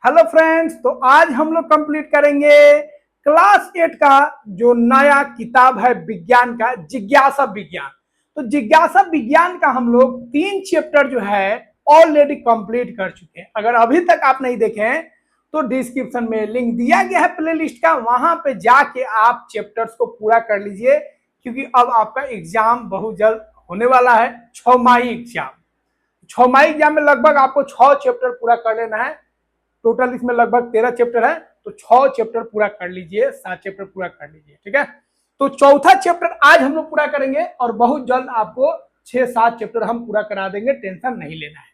Hello friends, तो आज हम लोग कंप्लीट करेंगे क्लास 8 का जो नया किताब है विज्ञान का, जिज्ञासा विज्ञान। तो जिज्ञासा विज्ञान का हम लोग 3 चैप्टर जो है ऑलरेडी कंप्लीट कर चुके हैं। अगर अभी तक आप नहीं देखे हैं तो डिस्क्रिप्शन में लिंक दिया गया है प्लेलिस्ट का, वहां पे जाके आप चैप्टर्स को पूरा कर लीजिए, क्योंकि अब आपका एग्जाम बहुत जल्द होने वाला है। 6 एग्जाम 6 में लगभग आपको 6 चैप्टर पूरा कर लेना है। टोटल इसमें लगभग 13 चैप्टर है, तो 6 चैप्टर पूरा कर लीजिए, 7 चैप्टर पूरा कर लीजिए, ठीक है। तो चौथा चैप्टर आज हम लोग पूरा करेंगे और बहुत जल्द आपको 6-7 चैप्टर हम पूरा करा देंगे, टेंशन नहीं लेना है।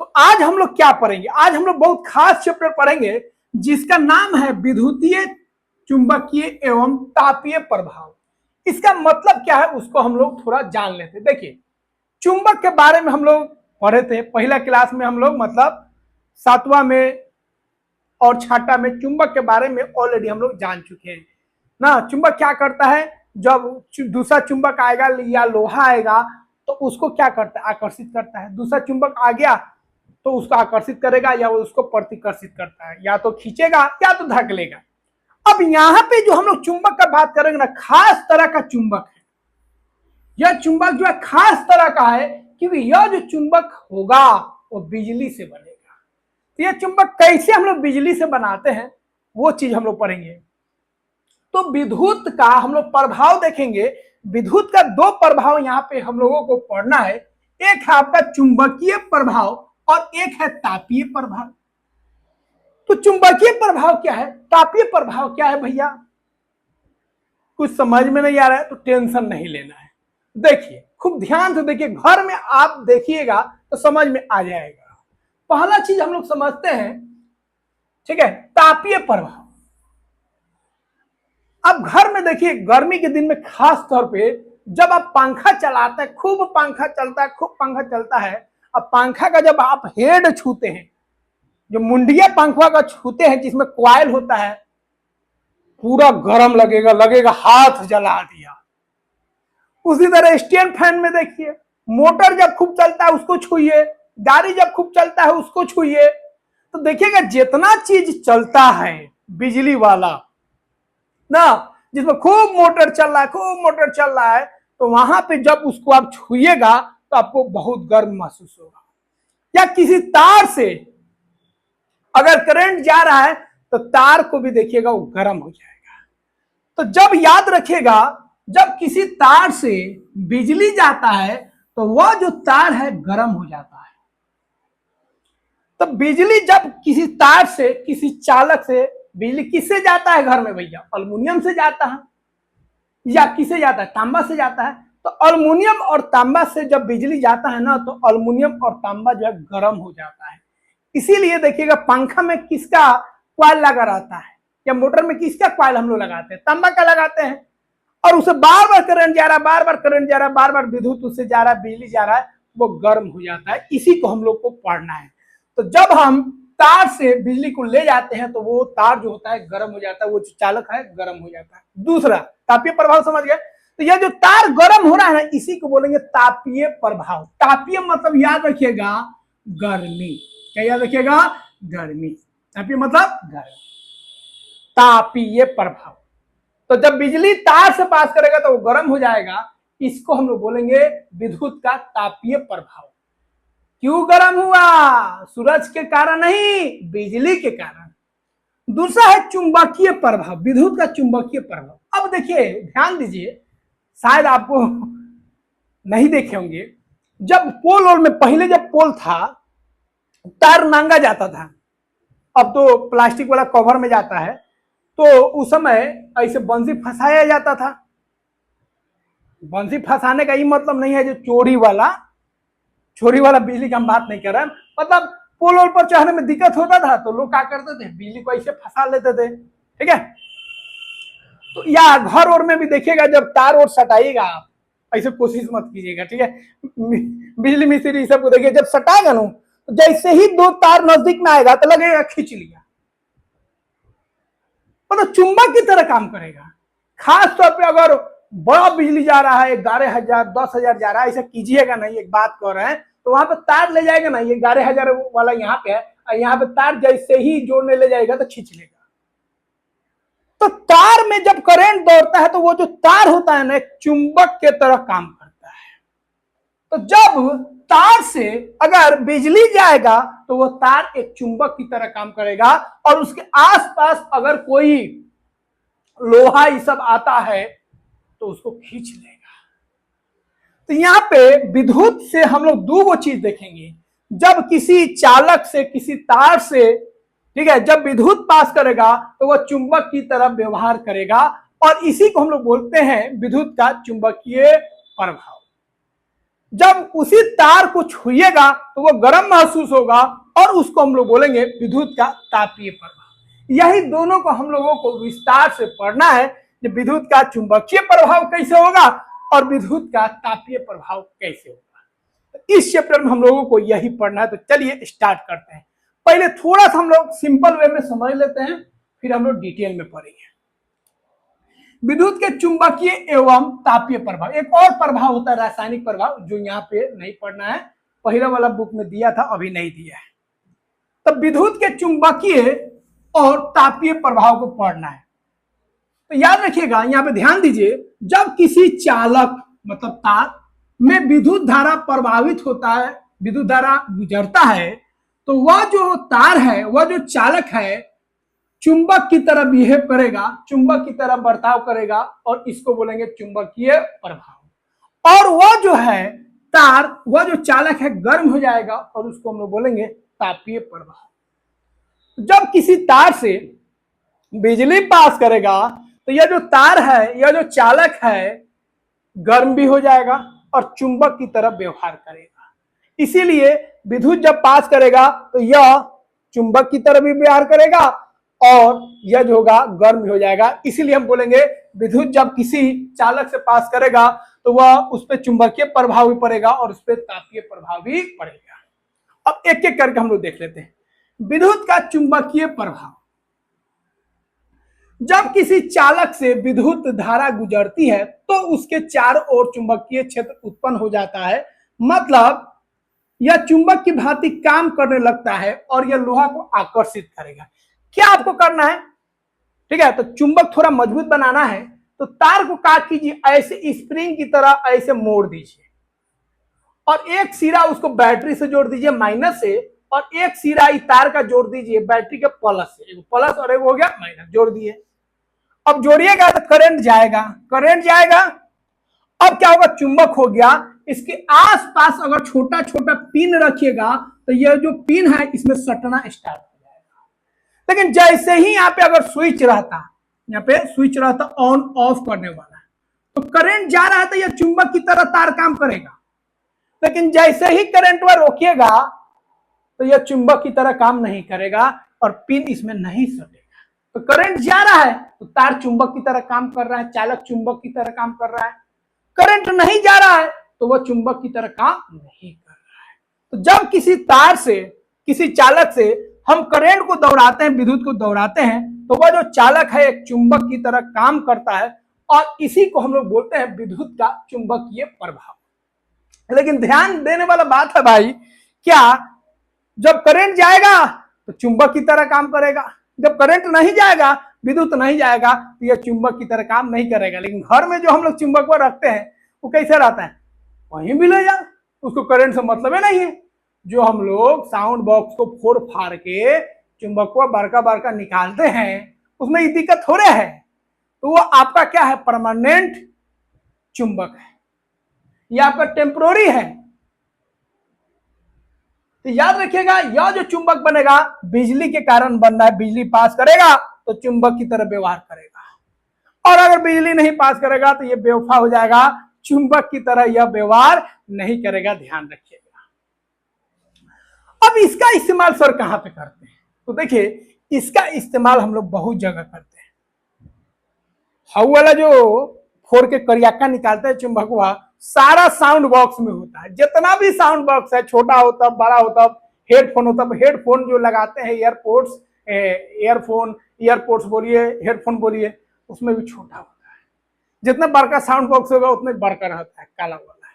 तो आज हम लोग क्या पढ़ेंगे? आज हम लोग बहुत खास चैप्टर पढ़ेंगे जिसका नाम है विद्युतीय चुंबकीय एवं तापीय प्रभाव। इसका मतलब क्या है उसको हम लोग थोड़ा जान लेते हैं। देखिए, चुंबक के बारे में हम लोग पढ़े थे पहला क्लास में, हम लोग मतलब 7वां में और 6ठा में चुंबक के बारे में ऑलरेडी हम लोग जान चुके हैं ना। चुंबक क्या करता है? जब दूसरा चुंबक आएगा या लोहा आएगा तो उसको क्या करता है? आकर्षित करता है। दूसरा चुंबक आ गया तो उसको आकर्षित करेगा या वो उसको प्रतिकर्षित करता है, या तो खींचेगा या तो धकेलेगा। अब यहाँ पे जो हम लोग चुंबक का बात करेंगे ना, खास तरह का चुंबक है। यह चुंबक जो है खास तरह का है, क्योंकि यह जो चुंबक होगा वो बिजली से बनेगा। तो यह चुंबक कैसे हम लोग बिजली से बनाते हैं वो चीज हम लोग पढ़ेंगे। तो विद्युत का हम लोग प्रभाव देखेंगे। विद्युत का 2 प्रभाव यहाँ पे हम लोगों को पढ़ना है। एक है आपका चुंबकीय प्रभाव और एक है तापीय प्रभाव। तो चुंबकीय प्रभाव क्या है, तापीय प्रभाव क्या है भैया? कुछ समझ में नहीं आ रहा है तो टेंशन नहीं लेना है। देखिए, खूब ध्यान से देखिए, घर में आप देखिएगा तो समझ में आ जाएगा। पहला चीज हम लोग समझते हैं, ठीक है, तापीय प्रभाव। अब घर में देखिए, गर्मी के दिन में खास तौर पे जब आप पंखा चलाते हैं, खूब पंखा चलता है। अब पंखा का जब आप हेड छूते हैं, जो मुंडिया पंखा का छूते हैं जिसमें कॉइल होता है, पूरा गर्म लगेगा हाथ जला दिया। उसी तरह स्टैंड फैन में देखिए, मोटर जब खूब चलता है उसको छूइए, गाड़ी जब खूब चलता है उसको छूइए, तो देखिएगा जितना चीज चलता है बिजली वाला ना, जिसमें खूब मोटर चल रहा है, तो वहां पे जब उसको आप छूइएगा तो आपको बहुत गर्म महसूस होगा। या किसी तार से अगर करंट जा रहा है तो तार को भी देखिएगा वो गर्म हो जाएगा। तो जब याद रखिएगा, जब किसी तार से बिजली जाता है तो वह जो तार है गर्म हो जाता है। तो बिजली जब किसी तार से, किसी चालक से बिजली किससे जाता है घर में भैया? अल्युमिनियम से जाता है या किससे जाता है? तांबा से जाता है। तो अल्युमिनियम और तांबा से जब बिजली जाता है ना, तो अल्युमिनियम और तांबा जो है गर्म हो जाता है। इसीलिए देखिएगा पंखा में किसका कॉइल लगा रहता है, या मोटर में किसका कॉइल हम लोग लगाते हैं? तांबा का लगाते हैं। और उसे बार बार करंट जा रहा है, बार बार विद्युत उससे जा रहा है, बिजली जा रहा है, वो गर्म हो जाता है। इसी को हम लोग को पढ़ना है। तो जब हम तार से बिजली को ले जाते हैं तो वो तार जो होता है गर्म हो जाता है, वो जो चालक है गर्म हो जाता है। दूसरा तापीय प्रभाव समझ गए? तो यह जो तार गर्म हो रहा है ना, इसी को बोलेंगे तापीय प्रभाव। तापीय मतलब याद रखिएगा गर्मी। क्या याद रखिएगा? गर्मी। तापीय मतलब गर्मी। तापीय प्रभाव, तो जब बिजली तार से पास करेगा तो वो गर्म हो जाएगा। इसको हम लोग बोलेंगे विद्युत का तापीय प्रभाव। क्यों गर्म हुआ? सूरज के कारण नहीं, बिजली के कारण। दूसरा है चुंबकीय प्रभाव, विद्युत का चुंबकीय प्रभाव। अब देखिए, ध्यान दीजिए, शायद आपको नहीं देखे होंगे, जब पोल और में पहले जब पोल था तार नांगा जाता था, अब तो प्लास्टिक वाला कवर में जाता है। तो उस समय ऐसे बंसी फंसाया जाता था। बंसी फंसाने का ये मतलब नहीं है जो चोरी वाला बिजली का हम बात नहीं कर रहे हैं। मतलब पोल पर चढ़ने में दिक्कत होता था तो लोग क्या करते थे, बिजली को ऐसे फंसा लेते थे, ठीक है। तो या घर और में भी देखिएगा, जब तार और सटाइएगा आप, ऐसे कोशिश मत कीजिएगा, ठीक है। बिजली मिस्त्री सबको देखिए, जब सटाएगा ना तो जैसे ही 2 तार नजदीक में आएगा तो लगेगा खींच लिया, मतलब चुंबक की तरह काम करेगा। खास तौर पे अगर बड़ा बिजली जा रहा है, 11,000 10,000 जा रहा है, ऐसा कीजिएगा नहीं। एक बात कह रहे हैं, तो वहां पे तार ले जाएगा ना, ये 11,000 वाला यहाँ पे है, यहाँ पे तार जैसे ही जोड़ने ले जाएगा तो खींच लेगा। तो तार में जब करंट दौड़ता है तो वो जो तार होता है ना एक चुंबक के तरह काम करता है। तो जब तार से अगर बिजली जाएगा तो वो तार एक चुंबक की तरह काम करेगा और उसके आसपास अगर कोई लोहा ये सब आता है तो उसको खींच लेगा। तो यहाँ पे विद्युत से हम लोग दो चीज देखेंगे। जब किसी चालक से किसी तार से, ठीक है, जब विद्युत पास करेगा तो वह चुंबक की तरह व्यवहार करेगा और इसी को हम लोग बोलते हैं विद्युत का चुंबकीय प्रभाव। जब उसी तार को छुएगा तो वह गर्म महसूस होगा और उसको हम लोग बोलेंगे विद्युत का तापीय प्रभाव। यही दोनों को हम लोगों को विस्तार से पढ़ना है कि विद्युत का चुंबकीय प्रभाव कैसे होगा और विद्युत का तापीय प्रभाव कैसे होगा। तो इस चैप्टर में हम लोगों को यही पढ़ना है। तो चलिए स्टार्ट करते हैं। पहले थोड़ा सा हम लोग सिंपल वे में समझ लेते हैं, फिर हम लोग डिटेल में पढ़ेंगे। विद्युत के चुंबकीय एवं तापीय प्रभाव, एक और प्रभाव होता है रासायनिक प्रभाव, जो यहाँ पे नहीं पढ़ना है, पहला वाला बुक में दिया था, अभी नहीं दिया है। तब विद्युत के चुंबकीय और तापीय प्रभाव को पढ़ना है। तो याद रखिएगा, यहाँ पे ध्यान दीजिए, जब किसी चालक मतलब तार में विद्युत धारा प्रभावित होता है, विद्युत धारा गुजरता है, तो वह जो तार है, वह जो चालक है, चुंबक की तरह बिहेव करेगा, चुंबक की तरह बर्ताव करेगा और इसको बोलेंगे चुंबकीय प्रभाव। और वह जो है तार, वह जो चालक है, गर्म हो जाएगा और उसको हम लोग बोलेंगे तापीय प्रभाव। जब किसी तार से बिजली पास करेगा तो यह जो तार है, यह जो चालक है, गर्म भी हो जाएगा और चुंबक की तरह व्यवहार करेगा। इसीलिए विद्युत जब पास करेगा तो यह चुंबक की तरह भी व्यवहार करेगा और यह जो होगा गर्म हो जाएगा। इसीलिए हम बोलेंगे विद्युत जब किसी चालक से पास करेगा तो वह उस पर चुंबकीय प्रभाव भी पड़ेगा और उस पर तापीय प्रभाव भी पड़ेगा। अब एक एक करके हम लोग देख लेते हैं। विद्युत का चुंबकीय प्रभाव, जब किसी चालक से विद्युत धारा गुजरती है तो उसके चारों ओर चुंबकीय क्षेत्र उत्पन्न हो जाता है। मतलब यह चुंबक की भांति काम करने लगता है और यह लोहा को आकर्षित करेगा। क्या आपको करना है, ठीक है, तो चुंबक थोड़ा मजबूत बनाना है तो तार को काट कीजिए, ऐसे स्प्रिंग की तरह ऐसे मोड़ दीजिए और एक सिरा उसको बैटरी से जोड़ दीजिए माइनस से, और एक सिरा इस तार का जोड़ दीजिए बैटरी के प्लस से। एक प्लस और एक हो गया माइनस, जोड़ दिए। अब जोड़िएगा तो करंट जाएगा, करंट जाएगा। अब क्या होगा, चुंबक हो गया। इसके आसपास अगर छोटा छोटा पिन रखिएगा तो यह जो पिन है इसमें सटना स्टार्ट हो जाएगा। लेकिन जैसे ही यहाँ पे अगर स्विच रहता, यहाँ पे स्विच रहता ऑन ऑफ करने वाला, तो करंट जा रहा है तो यह चुंबक की तरह तार काम करेगा। लेकिन जैसे ही करंट वह रोकिएगा तो यह चुंबक की तरह काम नहीं करेगा और पिन इसमें नहीं सटेगा। तो करंट जा रहा है तो तार चुंबक की तरह काम कर रहा है, चालक चुंबक की तरह काम कर रहा है। करंट नहीं जा रहा है तो वह चुंबक की तरह काम नहीं कर रहा है। तो जब किसी तार से, किसी चालक से हम करंट को दौड़ाते हैं, विद्युत को दौड़ाते हैं, तो वह जो चालक है एक चुंबक की तरह काम करता है और इसी को हम लोग बोलते हैं विद्युत का चुंबकीय प्रभाव। लेकिन ध्यान देने वाला बात है भाई, क्या जब करंट जाएगा तो चुंबक की तरह काम करेगा, जब करंट नहीं जाएगा, विद्युत नहीं जाएगा, तो यह चुंबक की तरह काम नहीं करेगा। लेकिन घर में जो हम लोग चुंबक पर रखते हैं वो कैसे रहता है, वहीं भी ले जा, उसको करंट से मतलब ही नहीं है। जो हम लोग साउंड बॉक्स को फोड़ फाड़ के चुंबक को बड़का बड़का निकालते हैं, उसमें ये दिक्कत हो रहा है। तो वो आपका क्या है, परमानेंट चुंबक है, यह आपका टेम्पोररी है। तो याद रखिएगा, यह जो चुंबक बनेगा बिजली के कारण बन रहा है। बिजली पास करेगा तो चुंबक की तरह व्यवहार करेगा, और अगर बिजली नहीं पास करेगा तो यह बेवफा हो जाएगा, चुंबक की तरह यह व्यवहार नहीं करेगा। ध्यान रखिएगा। अब इसका इस्तेमाल सर कहां पे करते हैं, तो देखिए इसका इस्तेमाल हम लोग बहुत जगह करते हैं। हाउ वाला जो फोड़ के करियाका निकालते हैं चुंबक, वह सारा साउंड बॉक्स में होता है। जितना भी साउंड बॉक्स है, छोटा होता बड़ा होता, हेडफोन होता, हेडफोन जो लगाते हैं, एयरपोर्ट्स, ईयरफोन, ईयरपोर्ट्स बोलिए, हेडफोन बोलिए, उसमें भी छोटा होता है। जितना बड़का साउंड बॉक्स होगा उतना बड़का रहता है, काला वाला है,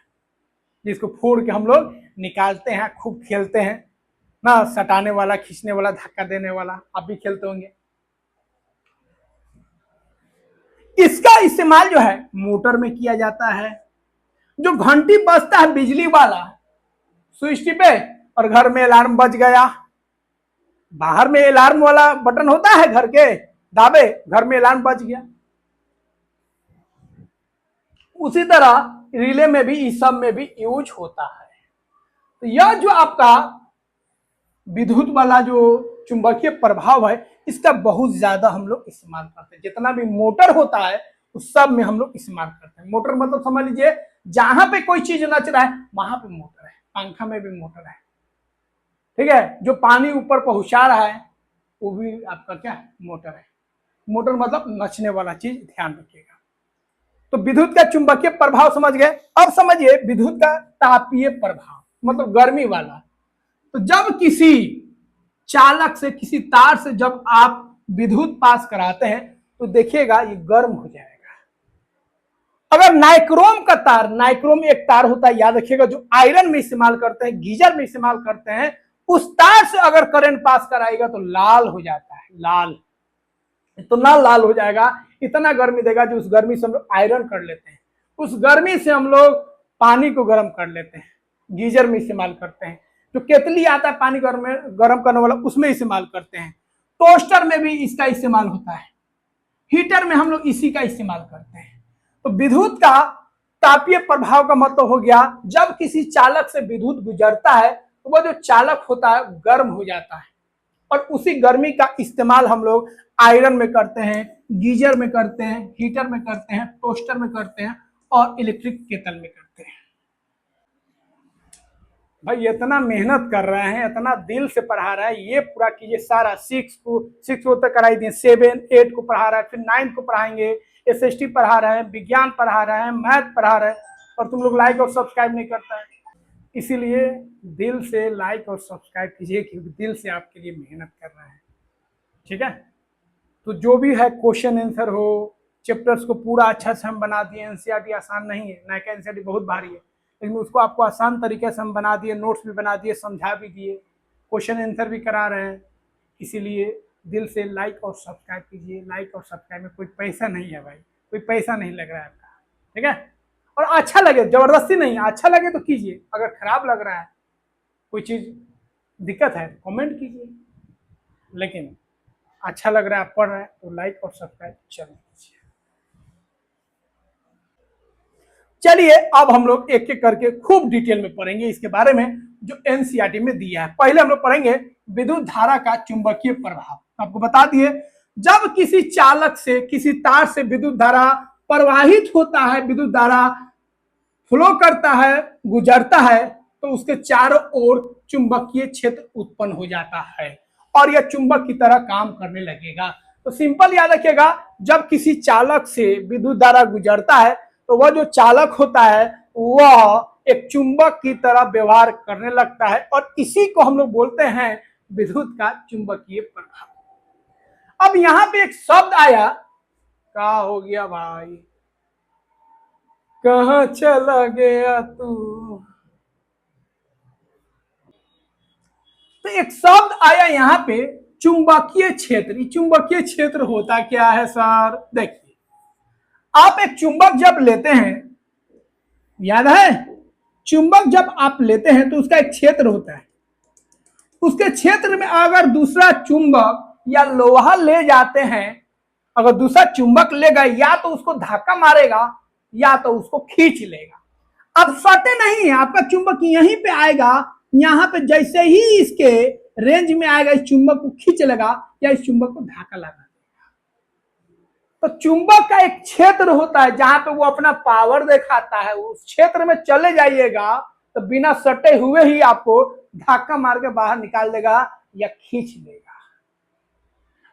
जिसको फोड़ के हम लोग निकालते हैं, खूब खेलते हैं ना, सटाने वाला, खींचने वाला, धक्का देने वाला, आप भी खेलते होंगे। इसका इस्तेमाल जो है मोटर में किया जाता है। जो घंटी बजता है बिजली वाला, स्विच टिपे और घर में अलार्म बज गया। बाहर में अलार्म वाला बटन होता है घर के, दाबे, घर में अलार्म बज गया। उसी तरह रिले में भी, इस सब में भी यूज होता है। तो यह जो आपका विद्युत वाला जो चुंबकीय प्रभाव है, इसका बहुत ज्यादा हम लोग इस्तेमाल करते हैं। जितना भी मोटर होता है उस सब में हम लोग इस्तेमाल करते हैं। मोटर मतलब समझ लीजिए जहां पे कोई चीज नच रहा है वहां पे मोटर है। पंखा में भी मोटर है, ठीक है। जो पानी ऊपर पहुंचा रहा है वो भी आपका क्या है, मोटर है। मोटर मतलब नचने वाला चीज, ध्यान रखिएगा। तो विद्युत का चुंबकीय प्रभाव समझ गए। अब समझिए विद्युत का तापीय प्रभाव, मतलब गर्मी वाला। तो जब किसी चालक से, किसी तार से जब आप विद्युत पास कराते हैं तो देखिएगा ये गर्म हो जाएगा। अगर नाइक्रोम का तार, नाइक्रोम एक तार होता है, याद रखिएगा, जो आयरन में इस्तेमाल करते हैं, गीजर में इस्तेमाल करते हैं, उस तार से अगर करंट पास कराएगा तो लाल हो जाता है। लाल, इतना लाल हो जाएगा, इतना गर्मी देगा, जो उस गर्मी से हम लोग आयरन कर लेते हैं। उस गर्मी से हम लोग पानी को गर्म कर लेते हैं, गीजर में इस्तेमाल करते हैं। जो केतली आता है पानी गर्म करने वाला, उसमें इस्तेमाल करते हैं। टोस्टर में भी इसका इस्तेमाल होता है। हीटर में हम लोग इसी का इस्तेमाल करते हैं। तो विद्युत का तापीय प्रभाव का मतलब हो गया, जब किसी चालक से विद्युत गुजरता है तो वह जो चालक होता है गर्म हो जाता है, और उसी गर्मी का इस्तेमाल हम लोग आयरन में करते हैं, गीजर में करते हैं, हीटर में करते हैं, टोस्टर में करते हैं और इलेक्ट्रिक केतल में करते हैं। भाई इतना मेहनत कर रहे हैं, इतना दिल से पढ़ा रहा है, ये पूरा कीजिए सारा। 6 को तक कराई दिए, 7, 8 को पढ़ा रहा है, फिर 9 को पढ़ाएंगे, SST पढ़ा रहे हैं, विज्ञान पढ़ा रहे हैं, मैथ पढ़ा रहे हैं, और तुम लोग लाइक और सब्सक्राइब नहीं करता है। इसीलिए दिल से लाइक और सब्सक्राइब कीजिए, क्योंकि दिल से आपके लिए मेहनत कर रहे हैं, ठीक है। तो जो भी है क्वेश्चन आंसर हो, चैप्टर्स को पूरा अच्छा से हम बना दिए। एनसीईआरटी आसान नहीं है, नायका एनसीईआरटी बहुत भारी है, लेकिन उसको आपको आसान तरीके से हम बना दिए, नोट्स भी बना दिए, समझा भी दिए, क्वेश्चन आंसर भी करा रहे हैं। इसीलिए दिल से लाइक और सब्सक्राइब कीजिए। लाइक और सब्सक्राइब में कोई पैसा नहीं है भाई, कोई पैसा नहीं लग रहा है आपका, ठीक है। और अच्छा लगे, जबरदस्ती नहीं, अच्छा लगे तो कीजिए। अगर खराब लग रहा है, कोई चीज दिक्कत है, कमेंट कीजिए, लेकिन अच्छा लग रहा है, आप पढ़ रहे हैं तो लाइक और सब्सक्राइब जरूर कीजिए। चलिए अब हम लोग एक एक करके खूब डिटेल में पढ़ेंगे इसके बारे में, जो एनसीईआरटी में दिया है। पहले हम लोग पढ़ेंगे विद्युत धारा का चुंबकीय प्रभाव। आपको बता दिए, जब किसी चालक से, किसी तार से विद्युत धारा प्रवाहित होता है, विद्युत धारा फ्लो करता है, गुजरता है, तो उसके चारों ओर चुंबकीय क्षेत्र उत्पन्न हो जाता है और यह चुंबक की तरह काम करने लगेगा। तो सिंपल याद रखिएगा, जब किसी चालक से विद्युत धारा गुजरता है तो वह जो चालक होता है वह एक चुंबक की तरह व्यवहार करने लगता है, और इसी को हम लोग बोलते हैं विद्युत का चुंबकीय प्रभाव। अब यहां पे एक शब्द आया, क्या हो गया भाई, कहां चला गया तू। तो एक शब्द आया यहां पे, चुंबकीय क्षेत्र। चुंबकीय क्षेत्र होता क्या है सर? देखिए, आप एक चुंबक जब लेते हैं, याद है, चुंबक जब आप लेते हैं तो उसका एक क्षेत्र होता है। उसके क्षेत्र में अगर दूसरा चुंबक या लोहा ले जाते हैं, अगर दूसरा चुंबक लेगा, या तो उसको धक्का मारेगा या तो उसको खींच लेगा। अब सटे नहीं है, आपका चुंबक यहीं पे आएगा, यहां पे जैसे ही इसके रेंज में आएगा, इस चुंबक को खींच लेगा या इस चुंबक को धक्का लगा देगा। तो चुंबक का एक क्षेत्र होता है जहां पे वो अपना पावर दिखाता है। उस क्षेत्र में चले जाइएगा तो बिना सटे हुए ही आपको धक्का मार के बाहर निकाल देगा या खींच लेगा।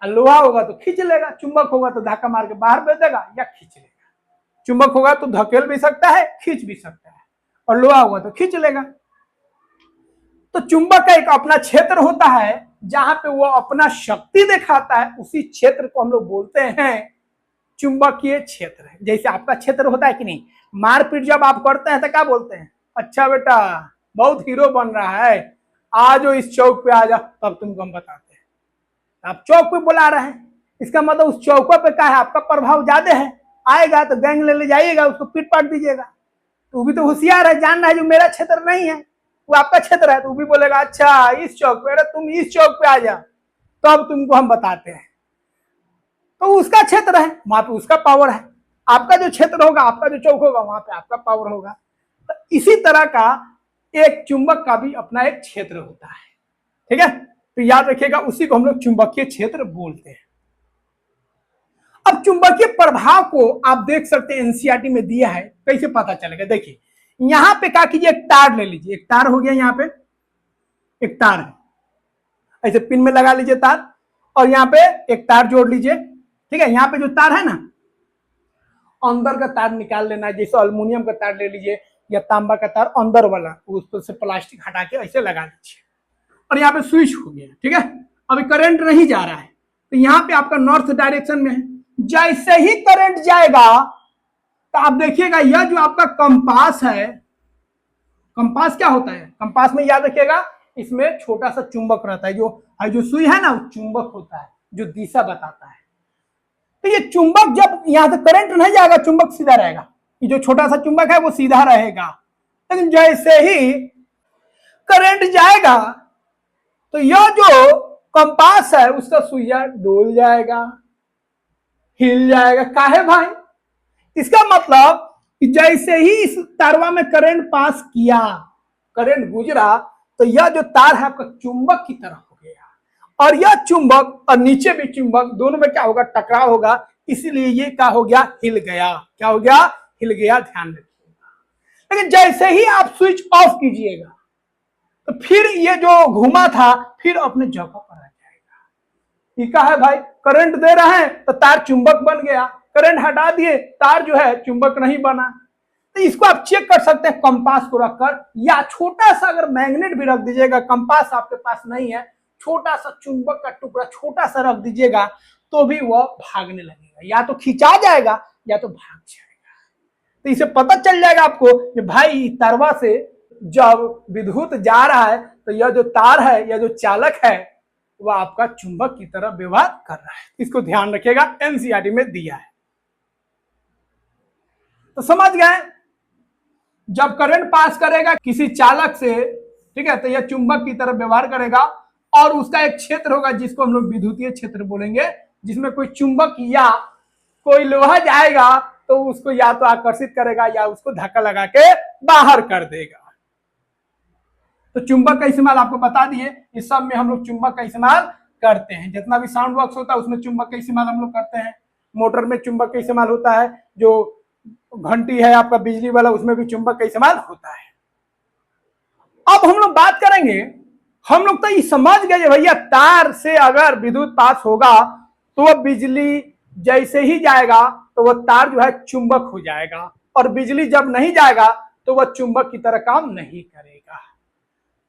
लोहा होगा तो खींच लेगा, चुंबक होगा तो धक्का मार के बाहर भेज देगा या खींच लेगा। चुंबक होगा तो धकेल भी सकता है, खींच भी सकता है, और लोहा होगा तो खींच लेगा। तो चुंबक का एक अपना क्षेत्र होता है जहां पे वो अपना शक्ति दिखाता है, उसी क्षेत्र को हम लोग बोलते हैं चुंबकीय क्षेत्र। जैसे आपका क्षेत्र होता है कि नहीं, मारपीट जब आप करते हैं तो क्या बोलते हैं, अच्छा बेटा बहुत हीरो बन रहा है, आ जाओ इस चौक पे आ जाओ, तब तुमको हम बताते हैं। आप चौक पे बुला रहे हैं, इसका मतलब उस चौकों पे क्या है, आपका प्रभाव ज्यादा है। आएगा तो गैंग ले जाइएगा, उसको पीट पाट दीजिएगा। तो वो भी तो होशियार है, जान रहा है जो मेरा क्षेत्र नहीं है वो आपका क्षेत्र है, तो वो भी बोलेगा अच्छा इस चौक पे, अरे तुम इस चौक पे आ जाओ तो अब तुमको हम बताते हैं। तो उसका क्षेत्र है, वहां पे उसका पावर है। आपका जो क्षेत्र होगा, आपका जो चौक होगा, वहां पे आपका पावर होगा। तो इसी तरह का एक चुंबक का भी अपना एक क्षेत्र होता है, ठीक है। तो याद रखिएगा, उसी को हम लोग चुंबकीय क्षेत्र बोलते हैं। अब चुंबकीय प्रभाव को आप देख सकते हैं, एनसीईआरटी में दिया है, कैसे पता चलेगा। देखिए यहां पे क्या कीजिए, एक तार ले लीजिए, एक तार हो गया, यहाँ पे एक तार है, ऐसे पिन में लगा लीजिए तार, और यहाँ पे एक तार जोड़ लीजिए, ठीक है। यहाँ पे जो तार है ना, अंदर का तार निकाल लेना है, जैसे अल्युमिनियम का तार ले लीजिए या तांबा का तार अंदर वाला, उस पर से प्लास्टिक हटा के ऐसे लगा लीजिए, और यहाँ पे स्विच हो गया, ठीक है। अभी करंट नहीं जा रहा है, तो यहाँ पे आपका नॉर्थ डायरेक्शन में है। जैसे ही करंट जाएगा तो आप देखिएगा, यह जो आपका कंपास है, कंपास क्या होता है, कंपास में याद रखिएगा इसमें छोटा सा चुंबक रहता है, जो सुई है ना वो चुंबक होता है, जो दिशा बताता है। तो ये चुंबक जब यहां से करंट नहीं जाएगा, चुंबक सीधा रहेगा, ये जो छोटा सा चुंबक है वो सीधा रहेगा। लेकिन जैसे ही करंट जाएगा तो यह जो कंपास है उसका सुइया डोल जाएगा, हिल जाएगा। काहे भाई, इसका मतलब कि जैसे ही इस तारवा में करंट पास किया, करंट गुजरा, तो यह जो तार है आपका चुंबक की तरह हो गया, और यह चुंबक और नीचे भी चुंबक, दोनों में क्या होगा, टकराव होगा, इसीलिए ये क्या हो गया, हिल गया। क्या हो गया, हिल गया, ध्यान रखिएगा। लेकिन जैसे ही आप स्विच ऑफ कीजिएगा तो फिर ये जो घुमा था फिर अपने जगह पर आ जाएगा। ये क्या है भाई, करंट दे रहे हैं तो तार चुंबक बन गया, करंट हटा दिए तार जो है चुंबक नहीं बना। तो इसको आप चेक कर सकते हैं कंपास को रखकर, या छोटा सा अगर मैग्नेट भी रख दीजिएगा, कंपास आपके पास नहीं है, छोटा सा चुंबक का टुकड़ा छोटा सा रख दीजिएगा, तो भी वह भागने लगेगा, या तो खिंचा जाएगा या तो भाग जाएगा। तो इसे पता चल जाएगा आपको कि भाई तारवा से जब विद्युत जा रहा है तो यह जो तार है, यह जो चालक है, वह आपका चुंबक की तरह व्यवहार कर रहा है। इसको ध्यान रखिएगा, एनसीईआरटी में दिया है। तो समझ गए, जब करंट पास करेगा किसी चालक से, ठीक है, तो यह चुंबक की तरह व्यवहार करेगा, और उसका एक क्षेत्र होगा जिसको हम लोग विद्युतीय क्षेत्र बोलेंगे, जिसमें कोई चुंबक या कोई लोहा जाएगा तो उसको या तो आकर्षित करेगा या उसको धक्का लगा के बाहर कर देगा। तो चुंबक का इस्तेमाल आपको बता दिए, इस सब में हम लोग चुंबक का इस्तेमाल करते हैं। जितना भी साउंड बॉक्स होता है उसमें चुंबक का इस्तेमाल हम लोग करते हैं। मोटर में चुंबक का इस्तेमाल होता है, जो घंटी है आपका बिजली वाला, उसमें भी चुंबक का इस्तेमाल होता है। अब हम लोग बात करेंगे, हम लोग तो ये समझ गए भैया, तार से अगर विद्युत पास होगा तो वह बिजली जैसे ही जाएगा तो वह तार जो है चुंबक हो जाएगा, और बिजली जब नहीं जाएगा तो वह चुंबक की तरह काम नहीं करेगा।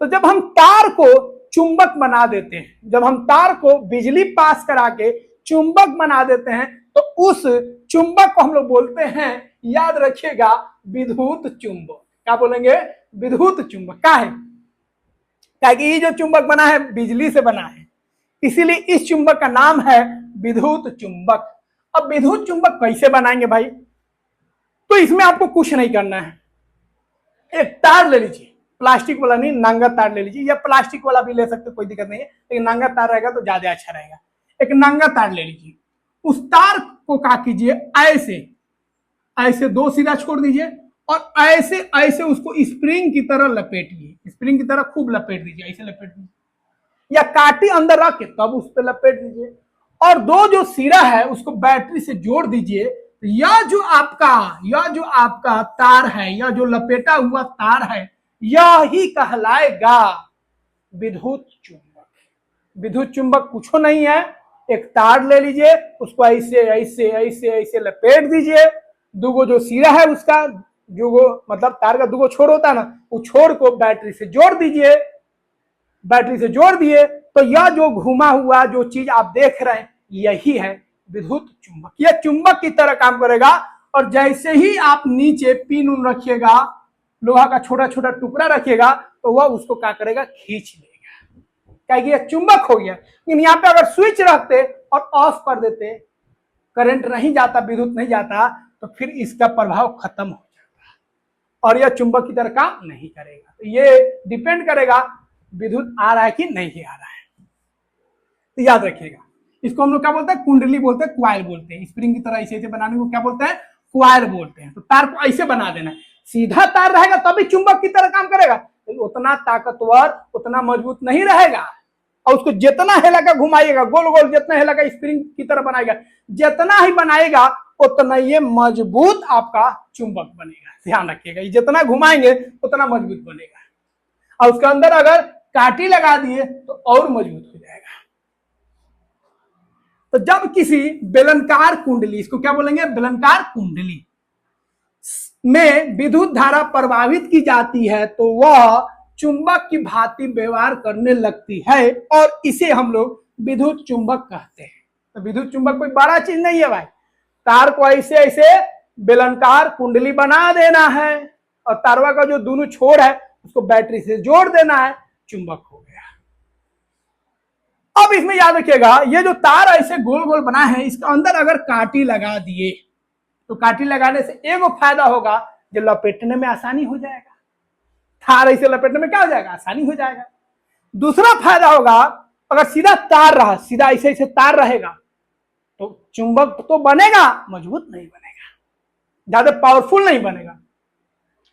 तो जब हम तार को चुंबक बना देते हैं, जब हम तार को बिजली पास करा के चुंबक बना देते हैं, तो उस चुंबक को हम लोग बोलते हैं, याद रखिएगा, विद्युत चुंबक। क्या बोलेंगे, विद्युत चुंबक। क्या है, ताकि ये जो चुंबक बना है बिजली से बना है, इसीलिए इस चुंबक का नाम है विद्युत चुंबक। अब विद्युत चुंबक कैसे बनाएंगे भाई, तो इसमें आपको कुछ नहीं करना है, एक तार ले लीजिए, प्लास्टिक वाला नहीं, नांगा तार ले लीजिए, या प्लास्टिक वाला भी ले सकते, कोई दिक्कत नहीं है, लेकिन नांगा तार रहेगा तो ज्यादा अच्छा रहेगा। एक नांगा तार ले लीजिए, उस तार को क्या कीजिए, ऐसे ऐसे दो सीधा छोड़ दीजिए, और ऐसे ऐसे उसको स्प्रिंग की तरह लपेटिए, स्प्रिंग की तरह खूब लपेट दीजिए, ऐसे लपेट दीजिए, या काटी अंदर रख के तब उस पर लपेट दीजिए, और दो जो सिरा है उसको बैटरी से जोड़ दीजिए। यह जो आपका तार है, यह जो लपेटा हुआ तार है, यह ही कहलाएगा विद्युत चुंबक। विद्युत चुंबक कुछ नहीं है, एक तार ले लीजिए, उसको ऐसे ऐसे ऐसे ऐसे लपेट दीजिए, दुगो जो सिरा है उसका, जो मतलब तार का दुगो छोर होता है ना, वो छोर को बैटरी से जोड़ दीजिए। बैटरी से जोड़ दिए तो यह जो घुमा हुआ जो चीज आप देख रहे हैं, यही है विद्युत चुंबक। यह चुंबक की तरह काम करेगा, और जैसे ही आप नीचे पिन उन रखिएगा, लोहा का छोटा छोटा टुकड़ा रखिएगा, तो वह उसको क्या करेगा, खींच लेगा। क्या ये चुंबक हो गया। लेकिन यहाँ पे अगर स्विच रखते और ऑफ कर देते, करंट नहीं जाता, विद्युत नहीं जाता, तो फिर इसका प्रभाव खत्म हो जाता और यह चुंबक की तरह काम नहीं करेगा। तो ये डिपेंड करेगा विद्युत आ रहा है कि नहीं आ रहा है। तो याद रखिएगा, इसको हम लोग क्या बोलते हैं, कुंडली बोलते हैं, क्वाइल बोलते हैं। स्प्रिंग की तरह ऐसे बनाने को क्या बोलते हैं, क्वाइल बोलते हैं। तो तार को ऐसे बना देना है, सीधा तार रहेगा तभी चुंबक की तरह काम करेगा, लेकिन उतना ताकतवर, उतना मजबूत नहीं रहेगा। और उसको जितना हेला का घुमाइएगा, गोल गोल जितना हेला का स्प्रिंग की तरह बनाएगा, जितना ही बनाएगा उतना ये मजबूत आपका चुंबक बनेगा। ध्यान रखिएगा, ये जितना घुमाएंगे उतना मजबूत बनेगा। और उसके अंदर अगर काटी लगा दिए तो और मजबूत हो जाएगा। तो जब किसी बेलनकार कुंडली, इसको क्या बोलेंगे, बेलनकार कुंडली में विद्युत धारा प्रवाहित की जाती है तो वह चुंबक की भांति व्यवहार करने लगती है और इसे हम लोग विद्युत चुंबक कहते हैं। तो विद्युत चुंबक कोई बड़ा चीज नहीं है भाई, तार को ऐसे ऐसे बेलनकार कुंडली बना देना है और तारवा का जो दोनों छोर है उसको बैटरी से जोड़ देना है, चुंबक हो गया। अब इसमें याद रखिएगा, ये जो तार ऐसे गोल गोल बना है, इसके अंदर अगर कांटी लगा दिए तो कांटी लगाने से एक फायदा होगा, जो लपेटने में आसानी हो जाएगा। तार ऐसे लपेटने में क्या हो जाएगा, आसानी हो जाएगा। दूसरा फायदा होगा, अगर सीधा तार रहा, सीधा ऐसे ऐसे तार रहेगा तो चुंबक तो बनेगा, मजबूत नहीं बनेगा, ज्यादा पावरफुल नहीं बनेगा।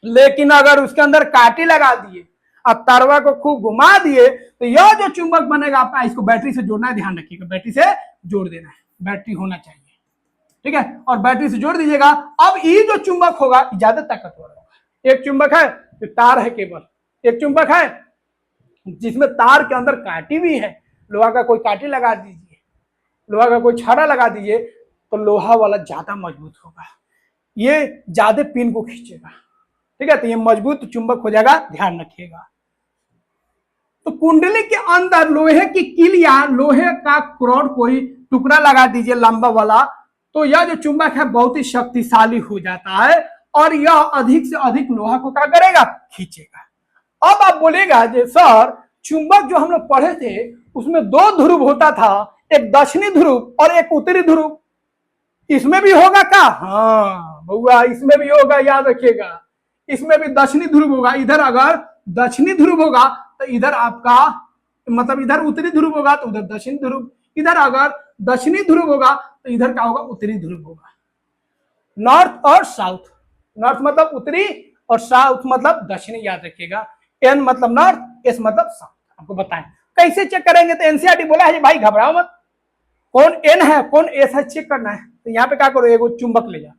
लेकिन अगर उसके अंदर कांटी लगा दिए, अब तारवा को खूब घुमा दिए, तो यह जो चुंबक बनेगा आपका, इसको बैटरी से जोड़ना है, ध्यान रखिएगा, बैटरी से जोड़ देना है, बैटरी होना चाहिए, ठीक है। और बैटरी से जोड़ दीजिएगा। अब ये जो चुंबक होगा ज्यादा ताकतवर होगा। एक चुंबक है तो तार है केवल, एक चुंबक है जिसमें तार के अंदर कांटी भी है, लोहा का कोई कांटी लगा दीजिए, लोहा का कोई छड़ा लगा दीजिए, तो लोहा वाला ज्यादा मजबूत होगा, ये ज्यादा पिन को खींचेगा, ठीक है। तो ये मजबूत चुंबक हो जाएगा, ध्यान रखिएगा। तो कुंडली के अंदर लोहे की कील या लोहे का क्रोड कोई टुकड़ा लगा दीजिए लंबा वाला, तो यह जो चुंबक है बहुत ही शक्तिशाली हो जाता है और यह अधिक से अधिक लोहा को क्या करेगा, खींचेगा। अब आप बोलेगा जे सर, चुंबक जो हम लोग पढ़े थे उसमें दो ध्रुव होता था, एक दक्षिणी ध्रुव और एक उत्तरी ध्रुव, इसमें भी होगा क्या? हाँ बउआ, इसमें भी होगा, याद रखिएगा, इसमें भी दक्षिणी ध्रुव होगा। इधर अगर दक्षिणी ध्रुव होगा तो इधर आपका मतलब इधर उत्तरी ध्रुव होगा तो उधर दक्षिणी ध्रुव, इधर अगर दक्षिणी ध्रुव होगा तो इधर क्या होगा, उत्तरी ध्रुव होगा। नॉर्थ और साउथ, नॉर्थ मतलब उत्तरी और साउथ मतलब दक्षिणी, याद रखिएगा। एन मतलब नॉर्थ, एस मतलब साउथ। आपको बताएं कैसे चेक करेंगे, तो एनसीईआरटी बोला है भाई घबराओ मत, कौन एन है कौन एस है चेक करना है। तो यहाँ पे क्या करो, एगो चुंबक ले जाओ,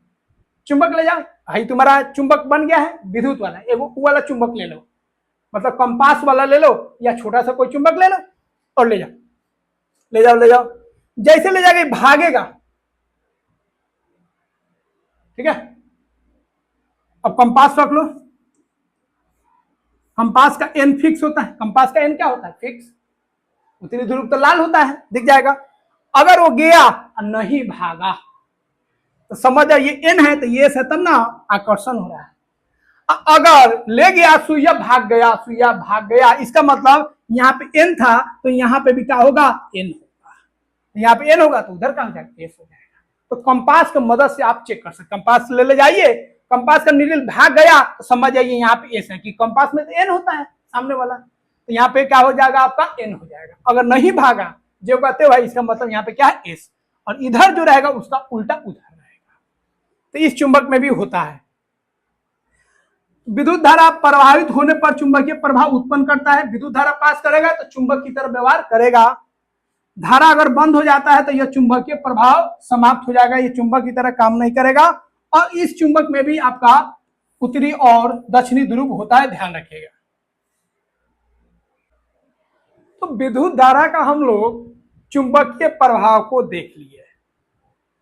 चुंबक ले जाओ भाई, तुम्हारा चुंबक बन गया है विद्युत वाला, एगो वाला चुंबक ले लो, मतलब कंपास वाला ले लो या छोटा सा कोई चुंबक ले लो और ले जाओ, ले जाओ, ले जाओ। जैसे ले जाके भागेगा, ठीक है। अब कंपास रख लो, कंपास का एन फिक्स होता है, कंपास का एन क्या होता है, फिक्स। उत्तरी ध्रुव तो लाल होता है, दिख जाएगा। अगर वो गया और नहीं भागा तो समझ जाओ ये एन है, तो ये से तब ना आकर्षण हो रहा है। अगर ले गया, सुइया भाग गया, सुइया भाग गया, इसका मतलब यहाँ पे एन था तो यहाँ पे भी क्या होगा, एन होगा। यहाँ पे एन होगा तो उधर क्या हो जाएगा, एस हो जाएगा। तो कंपास की मदद से आप चेक कर सकते, कंपास ले जाइए, कंपास का नीडल भाग गया तो समझ जाइए यहाँ पे एस है, कि कंपास में तो एन होता है सामने वाला, तो यहाँ पे क्या हो जाएगा, आपका एन हो जाएगा। अगर नहीं भागा जो कहते हो भाई, इसका मतलब यहाँ पे क्या है, एस, और इधर जो रहेगा उसका उल्टा उधर रहेगा। तो इस चुंबक में भी होता है। विद्युत धारा प्रवाहित होने पर चुंबकीय प्रभाव उत्पन्न करता है। विद्युत धारा पास करेगा तो चुंबक की तरह व्यवहार करेगा। धारा अगर बंद हो जाता है तो यह चुंबकीय प्रभाव समाप्त हो जाएगा, ये चुंबक की तरह काम नहीं करेगा। और इस चुंबक में भी आपका उत्तरी और दक्षिणी ध्रुव होता है, ध्यान रखिएगा। तो विद्युत धारा का हम लोग चुंबकीय प्रभाव को देख लिए।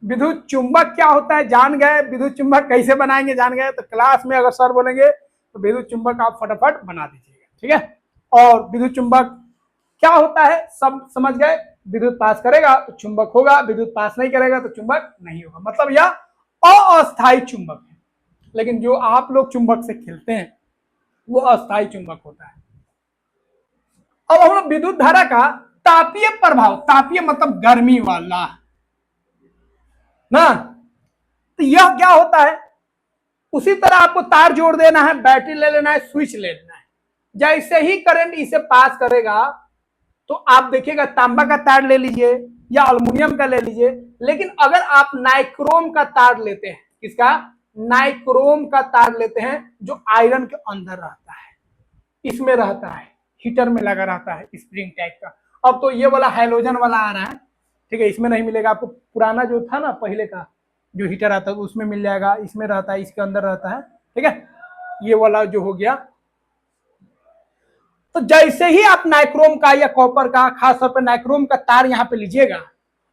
विद्युत चुंबक क्या होता है जान गए, विद्युत चुंबक कैसे बनाएंगे जान गए, तो क्लास में अगर सर बोलेंगे तो विद्युत चुंबक आप फटाफट बना दीजिएगा, ठीक है। और विद्युत चुंबक क्या होता है सब समझ गए, विद्युत पास करेगा तो चुंबक होगा, विद्युत पास नहीं करेगा तो चुंबक नहीं होगा, मतलब यह अस्थायी चुंबक है। लेकिन जो आप लोग चुंबक से खेलते हैं वो अस्थायी चुंबक होता है। अब हम लोग विद्युत धारा का तापीय प्रभाव, तापीय मतलब गर्मी वाला ना, तो यह क्या होता है, उसी तरह आपको तार जोड़ देना है, बैटरी ले लेना है, स्विच ले लेना है। जैसे ही करंट इसे पास करेगा तो आप देखिएगा तांबा का तार ले लीजिए या अल्युमिनियम का ले लीजिए, लेकिन अगर आप नाइक्रोम का तार लेते हैं, किसका, नाइक्रोम का तार लेते हैं, जो आयरन के अंदर रहता है, इसमें रहता है, हीटर में लगा रहता है, स्प्रिंग टाइप का। अब तो ये वाला हैलोजन वाला आ रहा है, ठीक है, इसमें नहीं मिलेगा आपको। पुराना जो था ना पहले का जो हीटर आता है उसमें मिल जाएगा, इसमें रहता है, इसके अंदर रहता है, ठीक है, ये वाला जो हो गया। तो जैसे ही आप नाइक्रोम का या कॉपर का, खासतौर पर नाइक्रोम का तार यहाँ पे लीजिएगा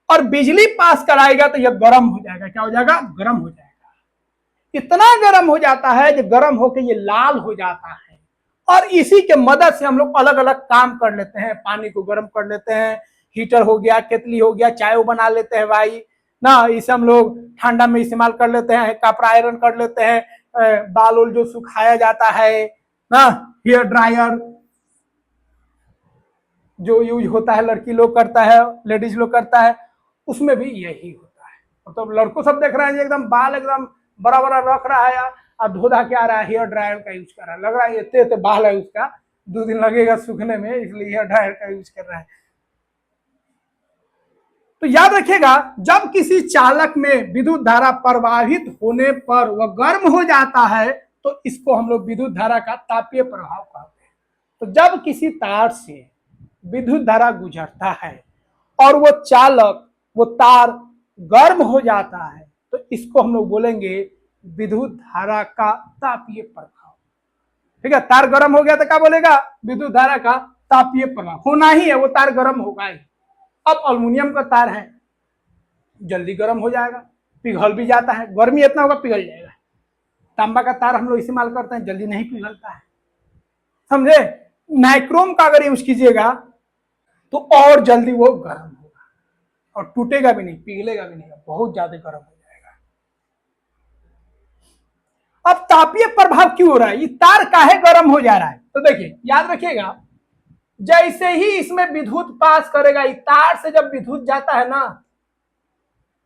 और बिजली पास कराएगा तो यह गर्म हो जाएगा। क्या हो जाएगा, गर्म हो जाएगा। इतना गर्म हो जाता है कि गर्म होकर ये लाल हो जाता है, और इसी के मदद से हम लोग अलग अलग काम कर लेते हैं। पानी को गर्म कर लेते हैं, हीटर हो गया, केतली हो गया, चाय बना लेते हैं भाई ना, इसे हम लोग ठंडा में इस्तेमाल कर लेते हैं, कपड़ा आयरन कर लेते हैं, बाल उल जो सुखाया जाता है ना, हेयर ड्रायर जो यूज होता है, लड़की लोग करता है, लेडीज लोग करता है, उसमें भी यही होता है। मतलब लड़कों सब देख रहे हैं एकदम बाल एकदम बड़ा बड़ा रख रहा है, अब धोधा क्या रहा है, हेयर ड्रायर का यूज कर रहा है, लग रहा है इतने इतने बाल है उसका, 2 दिन लगेगा सूखने में, इसलिए हेयर ड्रायर का यूज कर रहा है। तो याद रखिएगा, जब किसी चालक में विद्युत धारा प्रवाहित होने पर वह गर्म हो जाता है तो इसको हम लोग विद्युत धारा का तापीय प्रभाव कहते हैं। तो जब किसी तार से विद्युत धारा गुजरता है और वो चालक, वो तार गर्म हो जाता है तो इसको हम लोग बोलेंगे विद्युत धारा का तापीय प्रभाव। ठीक है, तार गर्म हो गया तो क्या बोलेगा, विद्युत धारा का तापीय प्रभाव होना ही है, वो तार गर्म होगा ही। अब अल्युमिनियम का तार है, जल्दी गर्म हो जाएगा, पिघल भी जाता है, गर्मी इतना होगा पिघल जाएगा। तांबा का तार हम लोग इस्तेमाल करते हैं, जल्दी नहीं पिघलता है, समझे। नाइक्रोम का अगर यूज कीजिएगा तो और जल्दी वो गर्म होगा और टूटेगा भी नहीं, पिघलेगा भी नहीं, बहुत ज्यादा गर्म हो जाएगा। अब तापीय प्रभाव क्यों हो रहा है, ये तार काहे गर्म हो जा रहा है, तो देखिए याद रखिएगा, जैसे ही इसमें विद्युत पास करेगा, इस तार से जब विद्युत जाता है ना,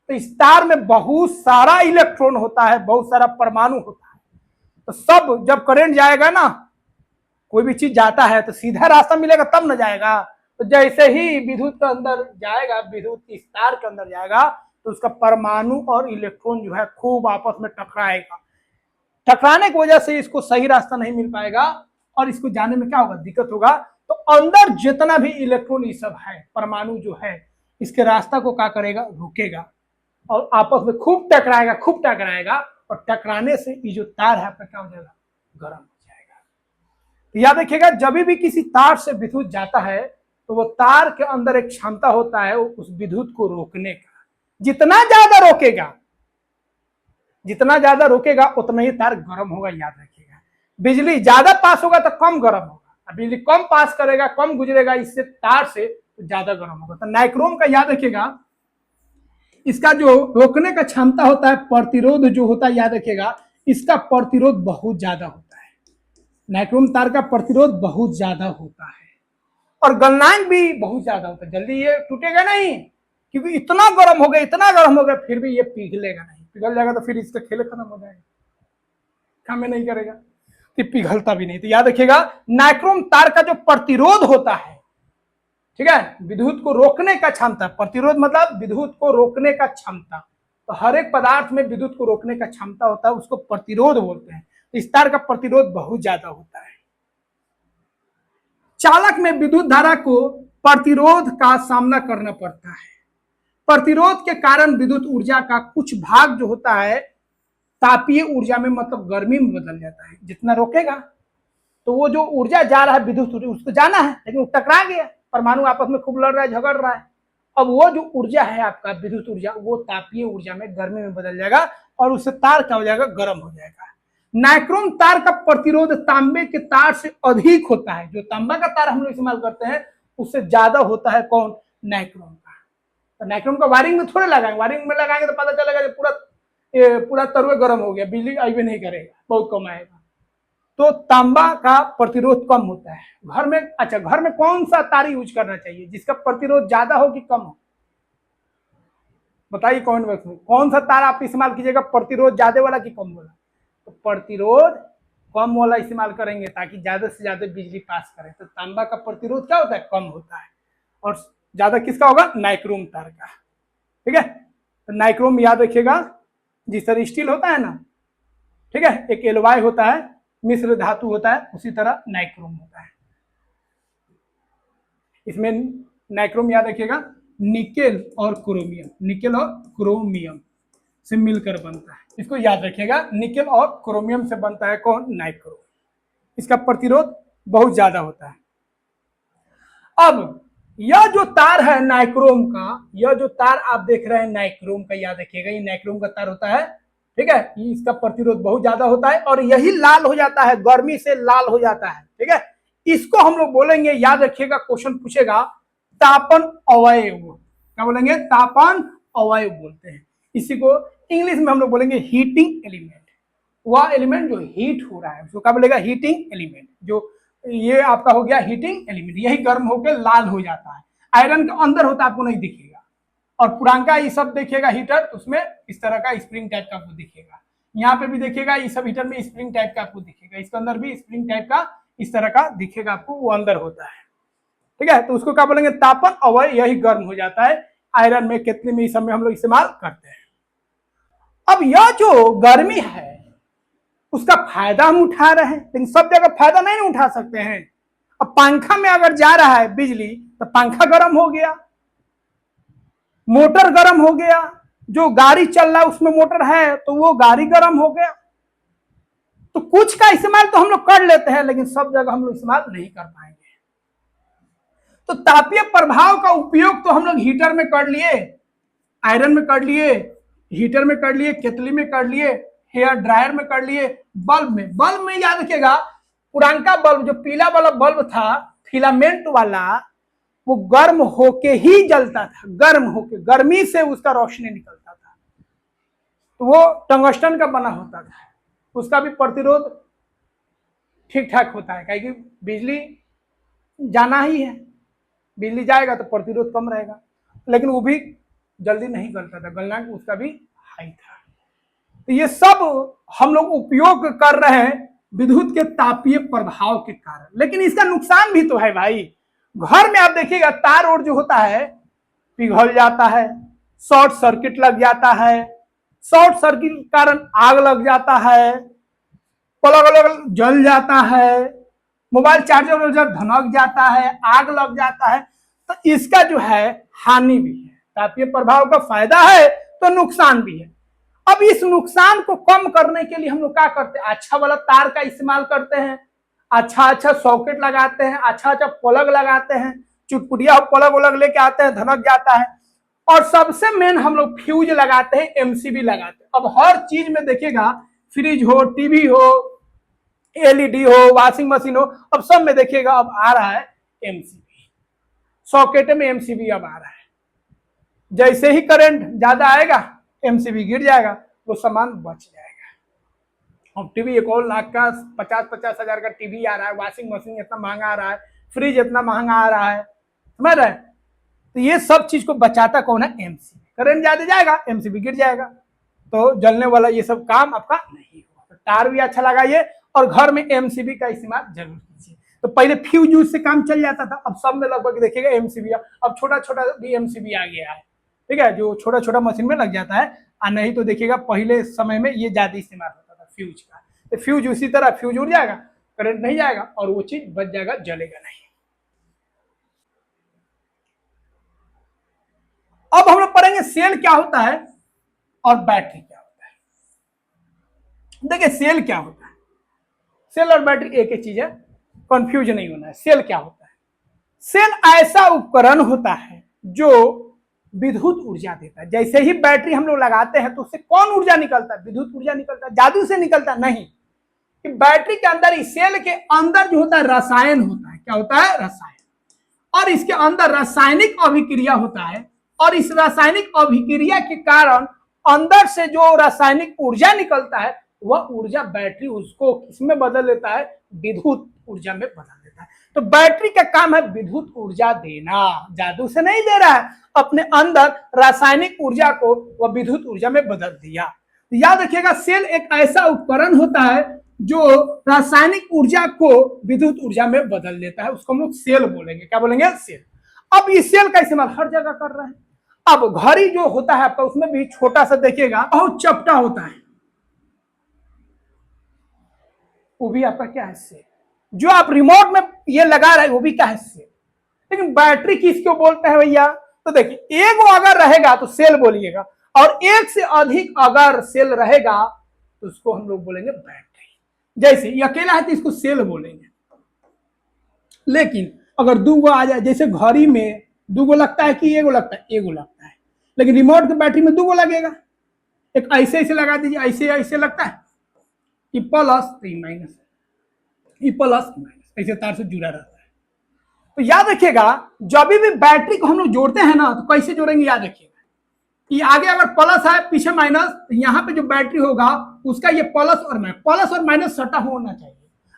तो इस तार में बहुत सारा इलेक्ट्रॉन होता है, बहुत सारा परमाणु होता है। तो सब जब करंट जाएगा ना, कोई भी चीज जाता है तो सीधा रास्ता मिलेगा तब न जाएगा। तो जैसे ही विद्युत के अंदर जाएगा, विद्युत इस तार के अंदर जाएगा, तो उसका परमाणु और इलेक्ट्रॉन जो है खूब आपस में टकराएगा। टकराने की वजह से इसको सही रास्ता नहीं मिल पाएगा और इसको जाने में क्या होगा, दिक्कत होगा। तो अंदर जितना भी इलेक्ट्रॉन ये सब है, परमाणु जो है, इसके रास्ता को क्या करेगा, रुकेगा और आपस में खूब टकराएगा, खूब टकराएगा, और टकराने से ये जो तार है आपका क्या हो जाएगा, गर्म हो जाएगा। तो याद रखिएगा, जब भी किसी तार से विद्युत जाता है तो वो तार के अंदर एक क्षमता होता है उस विद्युत को रोकने का। जितना ज्यादा रोकेगा, जितना ज्यादा रोकेगा उतना ही तार गर्म होगा, याद रखिएगा। बिजली ज्यादा पास होगा तो कम गर्म होगा, बिजली कम पास करेगा, कम गुजरेगा इससे तार से, तो ज्यादा गर्म होगा। तो नाइक्रोम का याद रखिएगा, इसका जो रोकने का क्षमता होता है, प्रतिरोध जो होता है, याद रखिएगा, इसका प्रतिरोध बहुत ज्यादा होता है। नाइक्रोम तार का प्रतिरोध बहुत ज्यादा होता है और गलनांक भी बहुत ज्यादा होता है, जल्दी ये टूटेगा नहीं, क्योंकि इतना गर्म हो गया, इतना गर्म हो गया, फिर भी ये पिघलेगा नहीं। पिघल जाएगा तो फिर इसका खेल खत्म हो जाएगा, काम नहीं करेगा, कि पिघलता भी नहीं। तो याद रखिएगा, नाइक्रोम तार का जो प्रतिरोध होता है, ठीक है, विद्युत को रोकने का क्षमता, प्रतिरोध मतलब विद्युत को रोकने का क्षमता। तो हर एक पदार्थ में विद्युत को रोकने का क्षमता होता है, उसको प्रतिरोध बोलते हैं। तो इस तार का प्रतिरोध बहुत ज्यादा होता है। चालक में विद्युत धारा को प्रतिरोध का सामना करना पड़ता है। प्रतिरोध के कारण विद्युत ऊर्जा का कुछ भाग जो होता है तापीय ऊर्जा में, मतलब गर्मी में बदल जाता है। जितना रोकेगा तो वो जो ऊर्जा जा रहा है विद्युत ऊर्जा, उसको जाना है, लेकिन वो टकरा गया, परमाणु आपस में खूब लड़ रहा है, झगड़ रहा है। अब वो जो ऊर्जा है आपका विद्युत ऊर्जा, वो तापीय ऊर्जा में, गर्मी में बदल जाएगा और उससे तार क्या हो जाएगा, गर्म हो जाएगा। नाइक्रोम तार का प्रतिरोध तांबे के तार से अधिक होता है। जो तांबा का तार हम लोग इस्तेमाल करते हैं उससे ज्यादा होता है कौन, नाइक्रोम का। तो नाइक्रोम का वायरिंग में थोड़े लगाएंगे, वायरिंग में लगाएंगे तो पता चलेगा पूरा तरुआ गर्म हो गया, बिजली आई भी नहीं करेगा, बहुत कम आएगा। तो तांबा का प्रतिरोध कम होता है घर में। अच्छा, घर में कौन सा तार यूज करना चाहिए जिसका प्रतिरोध ज्यादा हो कि कम हो? बताइए कमेंट बॉक्स में कौन सा तार आप इस्तेमाल कीजिएगा, प्रतिरोध ज्यादा वाला कि कम वाला? तो प्रतिरोध कम वाला इस्तेमाल करेंगे ताकि ज्यादा से ज्यादा बिजली पास करे। तो तांबा का प्रतिरोध क्या होता है? कम होता है। और ज्यादा किसका होगा? नाइक्रोम तार का। ठीक है, तो नाइक्रोम याद रखिएगा, जिस तरह स्टील होता है ना, ठीक है, एक एलवाई होता है, मिश्र धातु होता है, उसी तरह नाइक्रोम होता है। इसमें नाइक्रोम याद रखिएगा निकेल और क्रोमियम, निकेल और क्रोमियम से मिलकर बनता है। इसको याद रखिएगा, निकेल और क्रोमियम से बनता है कौन? नाइक्रोम। इसका प्रतिरोध बहुत ज्यादा होता है। अब यह जो तार है नाइक्रोम का, यह जो तार आप देख रहे हैं नाइक्रोम का, याद रखिएगा ये नाइक्रोम का तार होता है। ठीक है, इसका प्रतिरोध बहुत ज्यादा होता है और यही लाल हो जाता है, गर्मी से लाल हो जाता है। ठीक है, इसको हम लोग बोलेंगे, याद रखिएगा क्वेश्चन पूछेगा, तापन अवयव। क्या बोलेंगे? तापन अवयव बोलते हैं। इसी को इंग्लिश में हम लोग बोलेंगे हीटिंग एलिमेंट। वह एलिमेंट जो हीट हो रहा है उसको क्या बोलेगा? Heating element. जो ये आपका हो गया हीटिंग एलिमेंट, यही गर्म होकर लाल हो जाता है। आयरन के अंदर होता है, आपको नहीं दिखेगा। और पुराना ये सब देखिएगा हीटर, उसमें इस तरह का स्प्रिंग टाइप का आपको दिखेगा। यहाँ पे भी देखिएगा, ये सब हीटर में स्प्रिंग टाइप का आपको दिखेगा। इसके अंदर भी स्प्रिंग टाइप का इस तरह का दिखेगा आपको, वो अंदर होता है। ठीक है, तो उसको क्या बोलेंगे? तापन अवयव, यही गर्म हो जाता है। आयरन में, केतली में, इस सब में हम लोग इस्तेमाल करते हैं। अब यह जो गर्मी है उसका फायदा हम उठा रहे हैं, लेकिन सब जगह फायदा नहीं उठा सकते हैं। अब पंखा में अगर जा रहा है बिजली तो पंखा गर्म हो गया, मोटर गर्म हो गया, जो गाड़ी चल रहा है उसमें मोटर है तो वो गाड़ी गर्म हो गया। तो कुछ का इस्तेमाल तो हम लोग कर लेते हैं, लेकिन सब जगह हम लोग इस्तेमाल नहीं कर पाएंगे। तो तापीय प्रभाव का उपयोग तो हम लोग हीटर में कर लिए, आयरन में कर लिए, हीटर में कर लिए, केतली में कर लिए, हेयर ड्रायर में कर लिए, बल्ब में याद रखिएगा, पुराना बल्ब जो पीला वाला बल्ब था फिलामेंट वाला, वो गर्म होके ही जलता था, गर्म होके, गर्मी से उसका रोशनी निकलता था। तो वो टंगस्टन का बना होता था, उसका भी प्रतिरोध ठीक ठाक होता है, क्योंकि बिजली जाना ही है, बिजली जाएगा तो प्रतिरोध कम रहेगा। लेकिन वो भी जल्दी नहीं गलता था, गलना उसका भी हाई था। तो ये सब हम लोग उपयोग कर रहे हैं विद्युत के तापीय प्रभाव के कारण, लेकिन इसका नुकसान भी तो है भाई। घर में आप देखिएगा तार और जो होता है पिघल जाता है, शॉर्ट सर्किट लग जाता है, शॉर्ट सर्किट के कारण आग लग जाता है, प्लग अलग जल जाता है, मोबाइल चार्जर धनक जाता है, आग लग जाता है। तो इसका जो है हानि भी है, तापीय प्रभाव का फायदा है तो नुकसान भी है। अब इस नुकसान को कम करने के लिए हम लोग क्या करते हैं? अच्छा वाला तार का इस्तेमाल करते हैं, अच्छा सॉकेट लगाते हैं, अच्छा प्लग लगाते हैं, चुटपुटिया प्लग उलग लेके आते हैं, धनक जाता है। और सबसे मेन हम लोग फ्यूज लगाते हैं, एमसीबी लगाते हैं। अब हर चीज में देखिएगा, फ्रिज हो, टीवी हो, एलईडी हो, वॉशिंग मशीन हो, अब सब में देखिएगा अब आ रहा है एमसीबी, सॉकेट में एमसीबी अब आ रहा है। जैसे ही करंट ज्यादा आएगा एमसीबी गिर जाएगा, वो सामान बच जाएगा। अब टीवी 1 लाख का 50-50 हजार का टीवी आ रहा है, वॉशिंग मशीन इतना महंगा आ रहा है, फ्रिज इतना महंगा आ रहा है, समझ रहे? तो ये सब चीज को बचाता कौन है? एमसीबी। करंट ज्यादा जाएगा एमसीबी गिर जाएगा, तो जलने वाला ये सब काम आपका नहीं होगा। तो तार भी अच्छा लगाइए और घर में एमसीबी का इस्तेमाल जरूर कीजिए। तो पहले फ्यूज यूज से काम चल जाता था, अब सब में लगभग देखिएगा एमसीबी, अब छोटा छोटा भी एमसीबी आ गया है। ठीक है, जो छोटा छोटा मशीन में लग जाता है, और नहीं तो देखिएगा पहले समय में ये ज्यादा इस्तेमाल होता था फ्यूज का। तो फ्यूज उसी तरह फ्यूज उड़ जाएगा, करंट नहीं जाएगा और वो चीज बच जाएगा, जलेगा नहीं। अब हम लोग पढ़ेंगे सेल क्या होता है और बैटरी क्या होता है। देखिए सेल क्या होता है, सेल और बैटरी एक ही चीज है, कंफ्यूज नहीं होना है। सेल क्या होता है? सेल ऐसा उपकरण होता है जो विद्युत ऊर्जा देता है। जैसे ही बैटरी हम लोग लगाते हैं तो उससे कौन ऊर्जा निकलता है? विद्युत ऊर्जा निकलता है, जादू से निकलता नहीं। कि बैटरी के अंदर, इस सेल के अंदर जो होता है रसायन होता है। क्या होता है? रसायन। और इसके अंदर रासायनिक अभिक्रिया होता है, और इस रासायनिक अभिक्रिया के कारण अंदर से जो रासायनिक ऊर्जा निकलता है वह ऊर्जा बैटरी उसको किसमें बदल देता है, विद्युत ऊर्जा में बदल देता है। तो बैटरी का काम है विद्युत ऊर्जा देना, जादू से नहीं दे रहा है, अपने अंदर रासायनिक ऊर्जा को वह विद्युत ऊर्जा में बदल दिया। तो याद रखिएगा, सेल एक ऐसा उपकरण होता है जो रासायनिक ऊर्जा को विद्युत ऊर्जा में बदल देता है, उसको हम लोग सेल बोलेंगे। क्या बोलेंगे, सेल। अब इस सेल का इस्तेमाल हर जगह कर रहे हैं। अब घड़ी जो होता है आपका, उसमें भी छोटा सा देखिएगा, बहुत चपटा होता है, वो भी आपका क्या है, सेल। जो आप रिमोट में ये लगा रहे हैं वो भी क्या है, सेल। लेकिन बैटरी किसको बोलते हैं भैया, तो देखिए एक वो अगर रहेगा तो सेल बोलिएगा, और एक से अधिक अगर सेल रहेगा तो उसको हम लोग बोलेंगे बैटरी। जैसे ये अकेला है तो इसको सेल बोलेंगे, लेकिन अगर दो गो आ जाए, जैसे घड़ी में दो गो लगता है कि एगो लगता है, एगो लगता है, लेकिन रिमोट की बैटरी में दो गो लगेगा। एक ऐसे ऐसे लगा दीजिए, ऐसे ऐसे लगता है, ये प्लस तो ये माइनस, ये प्लस माइनस, ऐसे तार से जुड़ा रहता है। तो याद रखिएगा, जब भी बैटरी को हम लोग जोड़ते हैं ना, तो कैसे जोड़ेंगे, याद रखिएगा, ये आगे अगर प्लस है पीछे माइनस, तो यहाँ पे जो बैटरी होगा उसका ये प्लस और माइनस सटा होना चाहिए।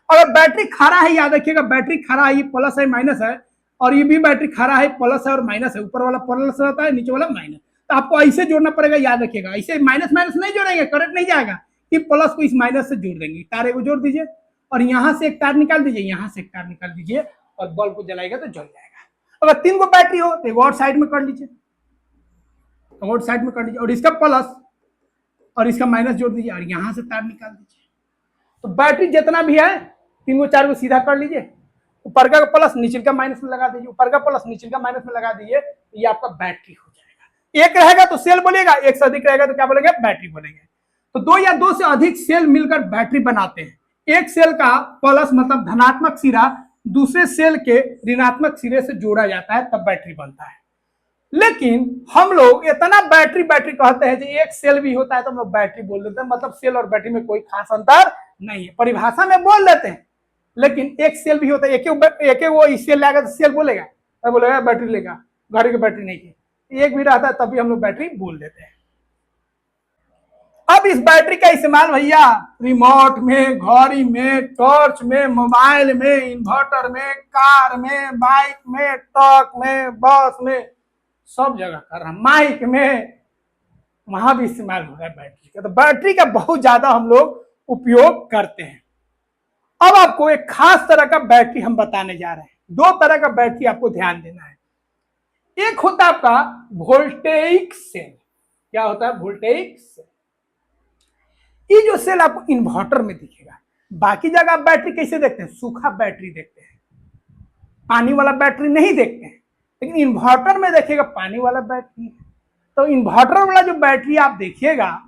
अगर बैटरी खड़ा है, याद रखिएगा बैटरी खड़ा है, ये प्लस है माइनस है, और ये भी बैटरी खड़ा है, प्लस है और माइनस है, ऊपर वाला प्लस रहता है, नीचे वाला माइनस, तो आपको ऐसे जोड़ना पड़ेगा। याद रखिएगा, ऐसे माइनस माइनस नहीं जोड़ेंगे, करंट नहीं जाएगा, कि प्लस को इस माइनस से जोड़ देंगे, तारे को जोड़ दीजिए, और यहाँ से एक तार निकाल दीजिए, यहाँ से एक तार निकाल दीजिए, और बल्ब को जलाएगा तो जल जाएगा। अगर 3 गो बैटरी हो तो एक और साइड में कर लीजिए, और साइड में कर लीजिए, और इसका प्लस और इसका माइनस जोड़ दीजिए, और यहां से तार निकाल दीजिए। तो बैटरी जितना भी है 3 गो 4 गो सीधा कर लीजिए, ऊपर का प्लस नीचे का माइनस में लगा दीजिए, ऊपर का प्लस नीचे का माइनस में लगा दीजिए, ये आपका बैटरी हो जाएगा। एक रहेगा तो सेल बोलेगा, एक से अधिक रहेगा तो क्या बोलेंगे, बैटरी बोलेंगे। तो दो या दो से अधिक सेल मिलकर बैटरी बनाते हैं। एक सेल का प्लस मतलब धनात्मक सिरा दूसरे सेल के ऋणात्मक सिरे से जोड़ा जाता है, तब बैटरी बनता है। लेकिन हम लोग इतना बैटरी बैटरी कहते हैं कि एक सेल भी होता है तो हम लोग बैटरी बोल देते हैं, मतलब सेल और बैटरी में कोई खास अंतर नहीं है, परिभाषा में बोल देते हैं। लेकिन एक सेल भी होता है, एक वो इस सेल लेगा तो सेल बोलेगा, बोलेगा बैटरी लेगा, घड़ी की बैटरी नहीं है, एक भी रहता है तभी हम लोग बैटरी बोल देते हैं। अब इस बैटरी का इस्तेमाल भैया रिमोट में, घड़ी में, टॉर्च में, मोबाइल में, इन्वर्टर में, कार में, बाइक में, ट्रक में, बस में, सब जगह कर रहा है, माइक में, वहां भी इस्तेमाल हो रहा है बैटरी का। तो बैटरी का बहुत ज्यादा हम लोग उपयोग करते हैं। अब आपको एक खास तरह का बैटरी हम बताने जा रहे हैं। 2 तरह का बैटरी आपको ध्यान देना है। एक होता है आपका वोल्टेइक सेल। क्या होता है, वोल्टेइक सेल। ये जो सेल आपको इन्वर्टर में दिखेगा, बाकी जगह आप बैटरी कैसे देखते हैं, सूखा बैटरी देखते हैं, पानी वाला बैटरी नहीं देखते हैं, लेकिन इन्वर्टर में देखिएगा पानी वाला बैटरी है। तो इन्वर्टर वाला जो बैटरी आप देखिएगा,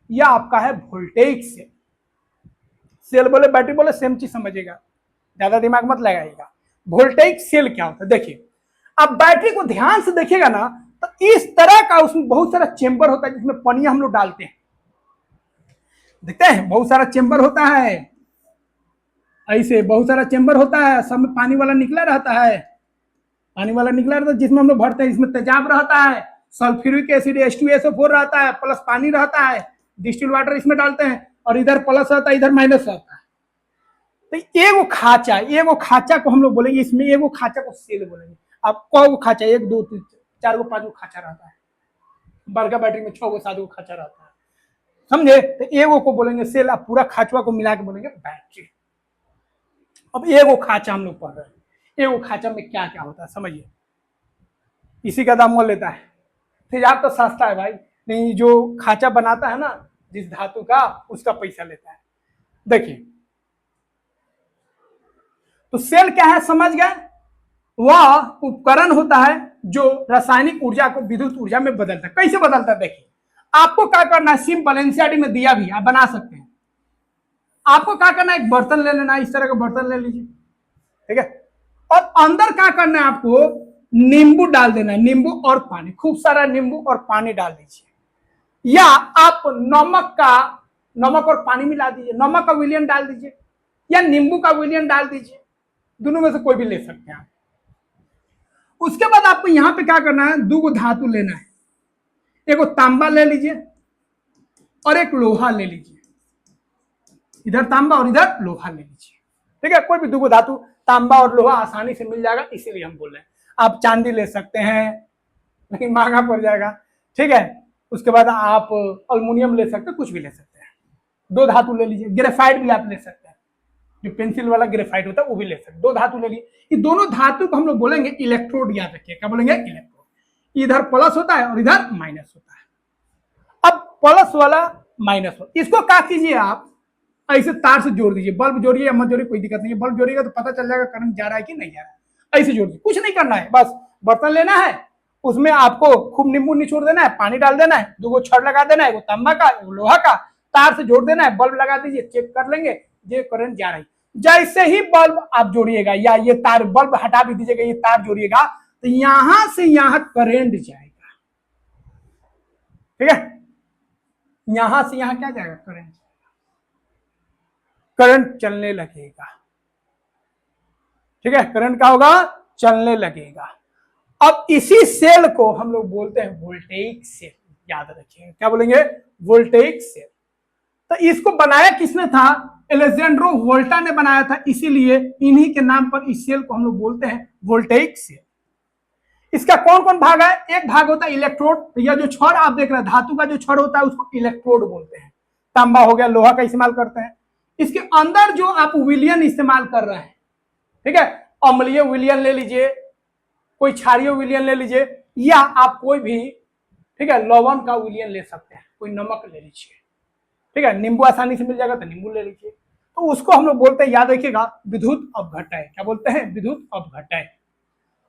यह आपका है वोल्टेइक सेल। सेल बोले बैटरी बोले सेम चीज समझिएगा, ज्यादा दिमाग मत लगाइएगा। वोल्टेइक सेल क्या होता है, देखिए आप बैटरी को ध्यान से देखिएगा ना, तो इस तरह का उसमें बहुत सारा चेंबर होता है जिसमें पनिया हम लोग डालते हैं, देखते हैं बहुत सारा चेंबर होता है, ऐसे बहुत सारा चेंबर होता है, सब में पानी वाला निकला रहता है, पानी वाला निकला रहता है जिसमें हम लोग भरते हैं। इसमें तेजाब रहता है, सल्फ्यूरिक एसिड H2SO4 रहता है, प्लस पानी रहता है, डिस्टिल वाटर इसमें डालते हैं, और इधर प्लस रहता है, इधर माइनस रहता है। तो एगो खाचा को हम लोग बोलेंगे, इसमें एगो खाचा को सेल बोलेंगे। आप को खाचा, 1 2 3 4 गो 5 गो खाचा रहता है, बड़का बैटरी में 6 गो 7 गो खाचा रहता है, समझे। तो एगो को बोलेंगे सेल, आप पूरा खाचुआ को मिला के बोलेंगे बैटरी। अब एगो खाचा हम लोग पढ़ रहे हैं, एगो खाचा में क्या क्या होता है समझिए। इसी का दाम वो लेता है, तेजाब तो सस्ता है भाई, नहीं जो खाचा बनाता है ना जिस धातु का, उसका पैसा लेता है। देखिए तो सेल क्या है समझ गए, वह उपकरण होता है जो रासायनिक ऊर्जा को विद्युत ऊर्जा में बदलता है। कैसे बदलता है, देखिए आपको क्या करना है, सिंपल एनसीईआरटी में दिया भी, आप बना सकते हैं। आपको क्या करना है, एक बर्तन ले लेना है, इस तरह का बर्तन ले लीजिए, ठीक है, और अंदर क्या करना है, आपको नींबू डाल देना है, नींबू और पानी, खूब सारा नींबू और पानी डाल दीजिए, या आप नमक और पानी मिला दीजिए, नमक का विलियन डाल दीजिए या नींबू का विलियन डाल दीजिए, दोनों में से कोई भी ले सकते हैं आप। उसके बाद आपको यहां पे क्या करना है, 2 गो धातु लेना है, एक तांबा ले लीजिए और एक लोहा ले लीजिए। इधर तांबा और इधर लोहा ले लीजिए, ठीक है। कोई भी दो धातु तांबा और लोहा आसानी से मिल जाएगा, इसीलिए हम बोल रहे हैं। आप चांदी ले सकते हैं, लेकिन महंगा पड़ जाएगा, ठीक है। उसके बाद आप अल्युमिनियम ले सकते हैं, कुछ भी ले सकते हैं। दो धातु ले लीजिए, ग्रेफाइट भी आप ले सकते हैं, जो पेंसिल वाला ग्रेफाइट होता है वो भी ले सकते हैं। दो धातु ले लिए, ये दोनों धातु को हम लोग बोलेंगे इलेक्ट्रोड, याद रखिए क्या बोलेंगे, इलेक्ट्रोड। इधर प्लस होता है और इधर माइनस होता है। अब प्लस वाला माइनस हो, इसको क्या कीजिए आप ऐसे तार से जोड़ दीजिए। बल्ब जोड़िए या मत जोड़िए, कोई दिक्कत नहीं है। बल्ब जोड़िएगा तो पता चल जाएगा करंट जा रहा है कि नहीं जा रहा है। ऐसे जोड़ दीजिए, कुछ नहीं करना है, बस बर्तन लेना है, उसमें आपको खूब नींबू निचोड़ देना है, पानी डाल देना है, 2 छड़ लगा देना है, वो तांबा का वो लोहा का, तार से जोड़ देना है, बल्ब लगा दीजिए, चेक कर लेंगे ये करंट जा रही है। जैसे ही बल्ब आप जोड़िएगा या ये तार, बल्ब हटा भी दीजिएगा, ये तार जोड़िएगा तो यहां से यहां करंट जाएगा, ठीक है। यहां से यहां क्या जाएगा, करंट, करंट चलने लगेगा, ठीक है। करंट क्या होगा, चलने लगेगा। अब इसी सेल को हम लोग बोलते हैं वोल्टेइक सेल, याद रखिए क्या बोलेंगे, वोल्टेइक सेल। तो इसको बनाया किसने था, एलेक्जेंड्रो वोल्टा ने बनाया था, इसीलिए इन्हीं के नाम पर इस सेल को हम लोग बोलते हैं वोल्टेइक सेल। इसका कौन कौन भाग है, एक भाग होता है इलेक्ट्रोड, या जो छड़ आप देख रहे हैं धातु का जो छड़ होता है उसको इलेक्ट्रोड बोलते हैं। तांबा हो गया, लोहा का इस्तेमाल करते हैं। इसके अंदर जो आप विलियन इस्तेमाल कर रहे हैं, ठीक है, अम्लीय विलियन ले लीजिए, कोई क्षारीय विलियन ले लीजिए, या आप कोई भी, ठीक है, लवण का विलियन ले सकते हैं, कोई नमक ले लीजिए, ठीक है। नींबू आसानी से मिल जाएगा तो नींबू ले लीजिए। तो उसको हम लोग बोलते हैं, याद रखिएगा, विद्युत अपघटय। क्या बोलते हैं, विद्युत अपघटय।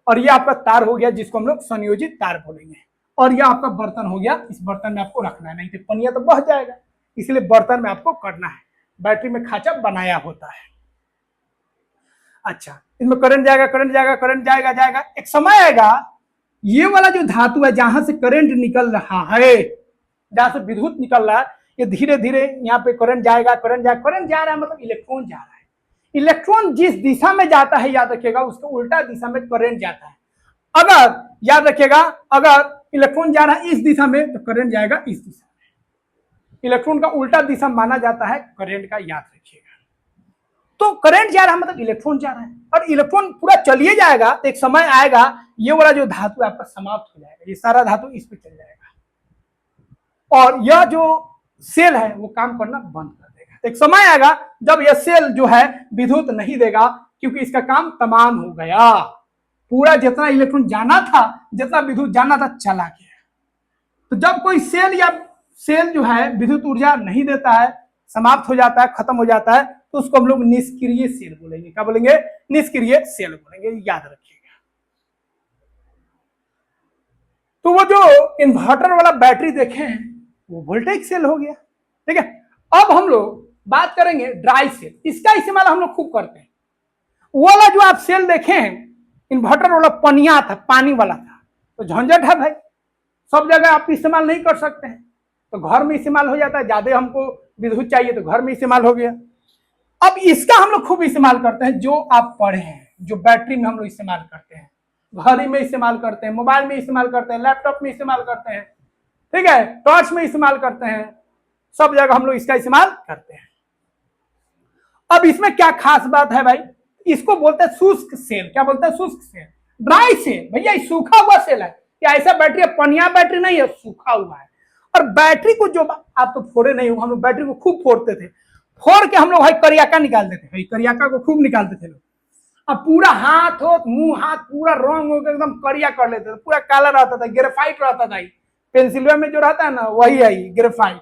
और ये आपका तार हो गया जिसको हम लोग संयोजित तार बोलेंगे। और ये आपका बर्तन हो गया, इस बर्तन में आपको रखना है, नहीं तो पनिया तो बह जाएगा, इसलिए बर्तन में आपको करना है। बैटरी में खांचा बनाया होता है। अच्छा, इसमें करंट जाएगा, करंट जाएगा, करंट जाएगा, जाएगा, एक समय आएगा ये वाला जो धातु है जहां से करंट निकल रहा है, जहां से विद्युत निकल रहा है, ये धीरे धीरे यहाँ पे करंट जाएगा, करंट जाएगा, करंट जा रहा है मतलब इलेक्ट्रॉन जा रहा है। इलेक्ट्रॉन जिस दिशा में जाता है, याद रखिएगा, उसके उल्टा दिशा में करंट जाता है। अगर याद रखिएगा, अगर इलेक्ट्रॉन जा रहा है इस दिशा में तो करंट जाएगा इस दिशा में। इलेक्ट्रॉन का उल्टा दिशा माना जाता है करंट का, याद रखिएगा। तो करंट जा रहा है मतलब इलेक्ट्रॉन जा रहा है, और इलेक्ट्रॉन पूरा चलिए जाएगा तो एक समय आएगा ये वाला जो धातु है आपका समाप्त हो जाएगा, ये सारा धातु इस पे चल जाएगा, और यह जो सेल है वो काम करना बंद कर देगा। एक समय आएगा जब यह सेल जो है विद्युत नहीं देगा, क्योंकि इसका काम तमाम हो गया, पूरा जितना इलेक्ट्रॉन जाना था, जितना विद्युत जाना था, चला गया। तो जब कोई सेल जो है विद्युत ऊर्जा नहीं देता है, समाप्त हो जाता है, खत्म हो जाता है, तो उसको हम लोग निष्क्रिय सेल बोलेंगे। क्या बोलेंगे, निष्क्रिय सेल बोलेंगे, याद रखिएगा। तो वो जो इन्वर्टर वाला बैटरी देखे हैं वो वोल्टेज सेल हो गया, ठीक है। अब हम लोग बात करेंगे ड्राई सेल, इसका इस्तेमाल हम लोग खूब करते हैं। वो वाला जो आप सेल देखे हैं इन्वर्टर वाला पनिया था, पानी वाला था, तो झंझट है भाई, सब जगह आप इस्तेमाल नहीं कर सकते हैं, तो घर में इस्तेमाल हो जाता है। ज्यादा हमको विद्युत चाहिए तो घर में इस्तेमाल हो गया। अब इसका हम लोग खूब इस्तेमाल करते हैं, जो आप पढ़े हैं, जो बैटरी में हम लोग इस्तेमाल करते हैं, घड़ी में इस्तेमाल करते हैं, मोबाइल में इस्तेमाल करते हैं, लैपटॉप में इस्तेमाल करते हैं, ठीक है, टॉर्च में इस्तेमाल करते हैं, सब जगह हम लोग इसका इस्तेमाल करते हैं। अब इसमें क्या खास बात है भाई, इसको बोलते हैं शुष्क सेल। क्या बोलते हैं, शुष्क सेल, ड्राई सेल। भैया ये सूखा हुआ सेल है, क्या ऐसा बैटरी है, पनिया बैटरी नहीं है, सूखा हुआ है। और बैटरी को जो आप तो फोड़े नहीं हो, हम लोग बैटरी को खूब फोड़ते थे, फोड़ के हम लोग भाई करियाका निकालते थे, करियाका को खूब निकालते थे लोग। अब पूरा हाथ हो, मुंह हाथ पूरा रंग हो एकदम करिया कर लेते थे, पूरा काला रहता था, ग्रेफाइट रहता था। पेंसिल में जो रहता है ना वही है ग्रेफाइट,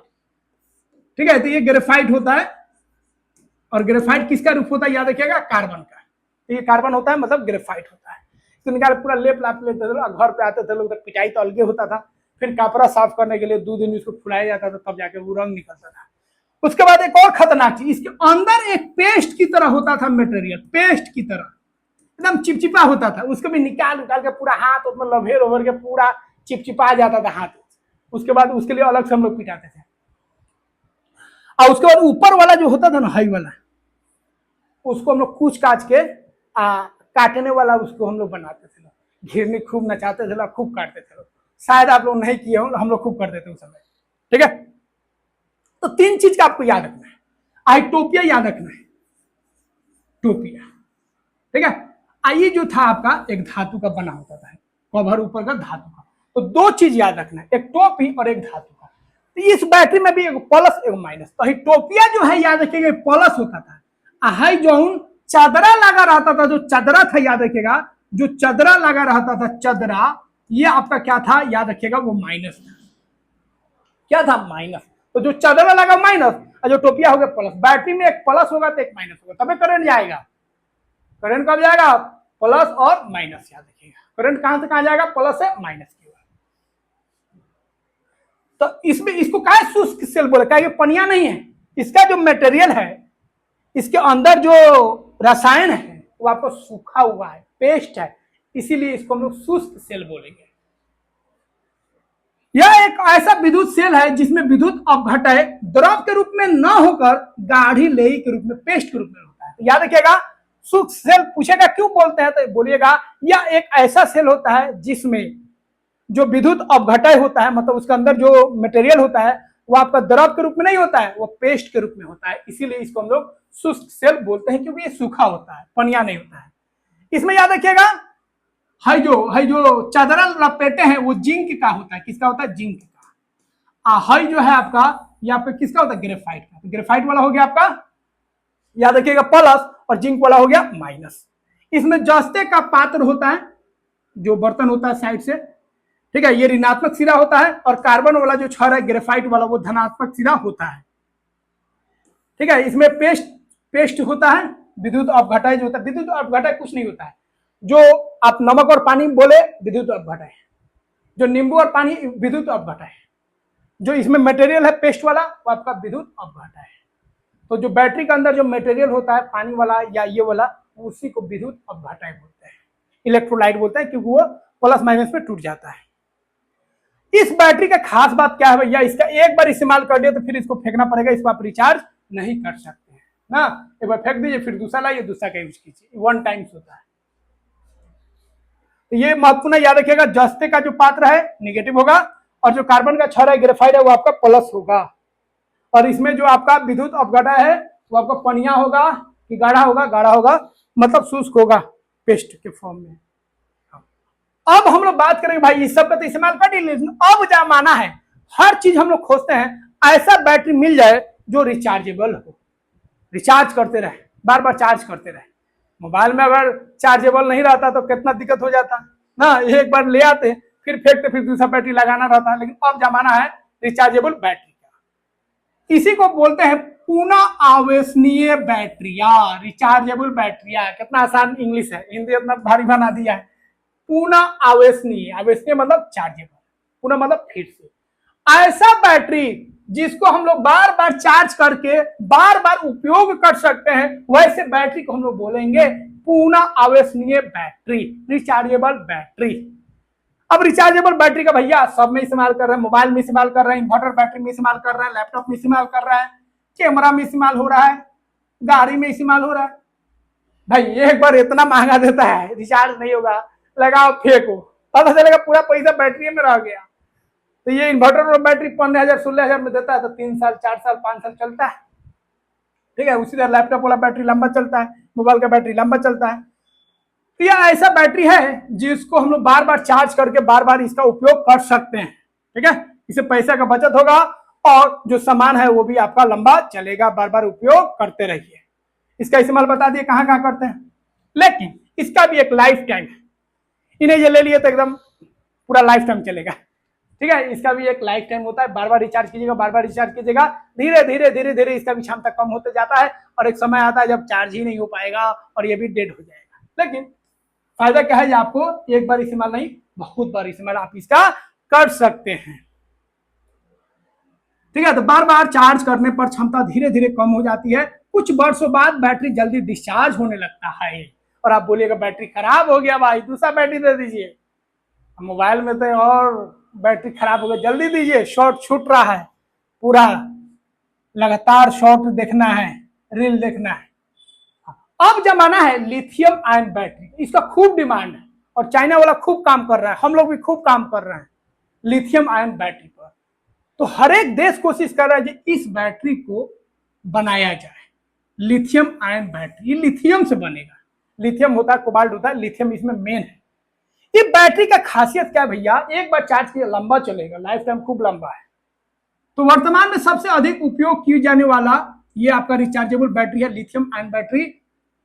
ठीक है। तो ये ग्रेफाइट होता है, और ग्रेफाइट किसका रूप होता है, याद रखिएगा, कार्बन का। तो ये कार्बन होता है मतलब ग्रेफाइट होता है। तो निकाल पूरा लेप लाप लेते थे, घर पे आते थे लोग, तक पिटाई तो अलगे होता था। फिर कपड़ा साफ करने के लिए 2 दिन उसको फुलाया जाता था, तब जाके वो रंग निकलता था। उसके बाद एक और खतरनाक चीज, इसके अंदर एक पेस्ट की तरह होता था मटेरियल, पेस्ट की तरह एकदम चिपचिपा होता था। उसको भी निकाल उकाल के पूरा हाथ उसमें लभेर ओभर के पूरा चिपचिपा जाता था हाथ। उसके बाद उसके लिए अलग से हम लोग पिटाते थे। और उसके बाद ऊपर वाला जो होता था ना, हाई वाला, उसको हम लोग कूच काच के काटने वाला उसको हम लोग बनाते थे, घिरनी खूब नचाते थे, खूब काटते थे लोग। शायद आप लोग नहीं किए हो, हम लोग खूब करते थे उस समय, ठीक है। तो 3 चीज का आपको याद रखना है। आइटोपिया याद रखना है, टोपिया, ठीक है। आइए जो था आपका एक धातु का बना होता था, कवर ऊपर का धातु का, तो दो चीज याद रखना है, एक टोपी और एक धातु का। तो इस बैटरी में भी एक प्लस एक माइनस, तो टोपिया जो है याद रखिएगा प्लस होता था, हाई जो चादरा लगा रहता था, जो चादरा था याद रखिएगा, जो चादरा लगा रहता था चादरा, ये आपका क्या था याद रखिएगा, वो माइनस था। क्या था? माइनस। तो जो चादरा लगा माइनस और जो टोपिया हो गया प्लस। बैटरी में एक प्लस होगा तो एक माइनस होगा, तभी करंट जाएगा। करंट कब जाएगा? प्लस और माइनस, याद रखिएगा। करंट कहां से कहां जाएगा? प्लस से माइनस की ओर। तो इसमें इसको क्या शुष्क सेल बोले? क्या ये पनिया नहीं है, इसका जो मटेरियल है, इसके अंदर जो रसायन है वो आपको सूखा हुआ है, पेस्ट है, इसीलिए इसको हम लोग शुष्क सेल बोलेंगे। यह एक ऐसा विद्युत सेल है जिसमें विद्युत अपघटय द्रव के रूप में न होकर गाढ़ी लेई के रूप में, पेस्ट के रूप में होता है। तो याद रखिएगा, शुष्क सेल पूछेगा क्यों बोलते हैं, तो बोलिएगा यह एक ऐसा सेल होता है जिसमें जो विद्युत अपघटय होता है, मतलब उसके अंदर जो मटेरियल होता है वो आपका द्रव के रूप में नहीं होता है, वो पेस्ट के रूप में होता है, इसीलिए इसको हम लोग शुष्क सेल बोलते हैं, क्योंकि ये सूखा होता है, पनिया नहीं होता है। इसमें याद रखिएगा, है जो चादरा लपेटे हैं वो जिंक का होता है। किसका होता है? जिंक का। है जो है आपका यहाँ पे किसका होता है? ग्रेफाइट का। तो ग्रेफाइट वाला हो गया आपका, याद रखिएगा, प्लस, और जिंक वाला हो गया माइनस। इसमें जस्ते का पात्र होता है, जो बर्तन होता है साइड से, ठीक है, ये ऋणात्मक सिरा होता है, और कार्बन वाला जो छड़ है ग्रेफाइट वाला वो धनात्मक सिरा होता है, ठीक है। इसमें पेस्ट होता है, विद्युत अपघटय जो होता है, विद्युत अपघटय कुछ नहीं होता है, जो आप नमक और पानी बोले विद्युत अपघटय, जो नींबू और पानी विद्युत अपघटय, जो इसमें मटेरियल है पेस्ट वाला वो आपका विद्युत अपघटय है। तो जो बैटरी के अंदर जो मटेरियल होता है पानी वाला या ये वाला, उसी को विद्युत अपघटय बोलते हैं, इलेक्ट्रोलाइट बोलते हैं, क्योंकि वो प्लस माइनस पे टूट जाता है। इस बैटरी का खास बात क्या है भैया, इसका एक बार इस्तेमाल कर लिया तो फिर इसको फेंकना पड़ेगा, इसको आप रिचार्ज नहीं कर सकते हैं ना। एक बार फेंक दीजिए, फिर दूसरा लाइए, दूसरा का यूज कीजिए, वन टाइम्स होता है। तो ये महत्वपूर्ण याद रखिएगा, जस्ते का जो पात्र है निगेटिव होगा, और जो कार्बन का छड़ है ग्रेफाइट है वो आपका प्लस होगा, और इसमें जो आपका विद्युत अपघटय है वो आपका पनिया होगा कि गाढ़ा होगा? गाढ़ा होगा, मतलब शुष्क होगा, पेस्ट के फॉर्म में। अब हम लोग बात करेंगे भाई इस सब का तो इस्तेमाल कर ही, अब जमाना है हर चीज हम लोग खोजते हैं ऐसा बैटरी मिल जाए जो रिचार्जेबल हो, रिचार्ज करते रहे, बार बार चार्ज करते रहे। मोबाइल में अगर चार्जेबल नहीं रहता तो कितना दिक्कत हो जाता ना, एक बार ले आते फिर फेंकते, फिर दूसरा बैटरी लगाना रहता है। लेकिन अब जमाना है रिचार्जेबल बैटरी का, इसी को बोलते हैं पुनः आवेशनीय बैटरिया, रिचार्जेबल बैटरिया। कितना आसान इंग्लिश है, हिंदी इतना भारी बना दिया है। पुनः आवेशनीय, आवेशनीय मतलब चार्जेबल, पुनः मतलब फिर से, ऐसा बैटरी जिसको हम लोग बार बार चार्ज करके बार बार उपयोग कर सकते हैं, वैसे बैटरी को हम लोग बोलेंगे पुनः आवेशनीय बैटरी, रिचार्जेबल बैटरी। अब रिचार्जेबल बैटरी का भैया सब में इस्तेमाल कर रहे हैं, मोबाइल में इस्तेमाल कर रहे हैं, इन्वर्टर बैटरी में इस्तेमाल कर रहे हैं, लैपटॉप में इस्तेमाल कर रहे हैं, कैमरा में इस्तेमाल हो रहा है, गाड़ी में इस्तेमाल हो रहा है। भाई एक बार इतना महंगा देता है, रिचार्ज नहीं होगा, लगाओ फेंको, पता चलेगा पूरा पैसा बैटरी में रह गया। तो ये इन्वर्टर और बैटरी 15,000 16,000 में देता है, तो 3 साल 4 साल 5 साल चलता है, ठीक है। उसी तरह लैपटॉप वाला बैटरी लंबा चलता है, मोबाइल का बैटरी लंबा चलता है। तो यह ऐसा बैटरी है जिसको हम लोग बार बार चार्ज करके बार बार इसका उपयोग कर सकते हैं, ठीक है। इससे पैसा का बचत होगा, और जो सामान है वो भी आपका लंबा चलेगा, बार बार उपयोग करते रहिए। इसका इस्तेमाल बता दिए कहाँ कहाँ करते हैं, लेकिन इसका भी एक लाइफ टाइम है। इन्हें ये ले लिए तो एकदम पूरा लाइफ टाइम चलेगा, ठीक है। इसका भी एक लाइफ टाइम होता है, बार बार रिचार्ज कीजिएगा, बार बार रिचार्ज कीजिएगा, धीरे धीरे धीरे धीरे इसका भी क्षमता कम होते जाता है, और एक समय आता है जब चार्ज ही नहीं हो पाएगा और ये भी डेड हो जाएगा। लेकिन फायदा क्या है, आपको एक बार इस्तेमाल नहीं, बहुत बार इस्तेमाल आप इसका कर सकते हैं, ठीक है। तो बार बार चार्ज करने पर क्षमता धीरे धीरे कम हो जाती है, कुछ वर्षों बाद बैटरी जल्दी डिस्चार्ज होने लगता है, और आप बोलिएगा बैटरी खराब हो गया भाई, दूसरा बैटरी दे दीजिए। मोबाइल में तो और बैटरी खराब हो गया, जल्दी दीजिए, शॉर्ट छूट रहा है, पूरा लगातार शॉर्ट देखना है, रील देखना है। अब जमाना है लिथियम आयन बैटरी, इसका खूब डिमांड है, और चाइना वाला खूब काम कर रहा है, हम लोग भी खूब काम कर रहे हैं लिथियम आयन बैटरी पर। तो हर एक देश कोशिश कर रहा है कि इस बैटरी को बनाया जाए। लिथियम आयन बैटरी, ये लिथियम से बनेगा। लिथियम होता है, कोबाल्ट होता है, लिथियम इसमें मेन है। ये बैटरी का खासियत क्या है भैया, एक बार चार्ज किया लंबा चलेगा, लाइफ टाइम खूब लंबा है। तो वर्तमान में सबसे अधिक उपयोग किए जाने वाला ये आपका रिचार्जेबल बैटरी है, लिथियम आयन बैटरी।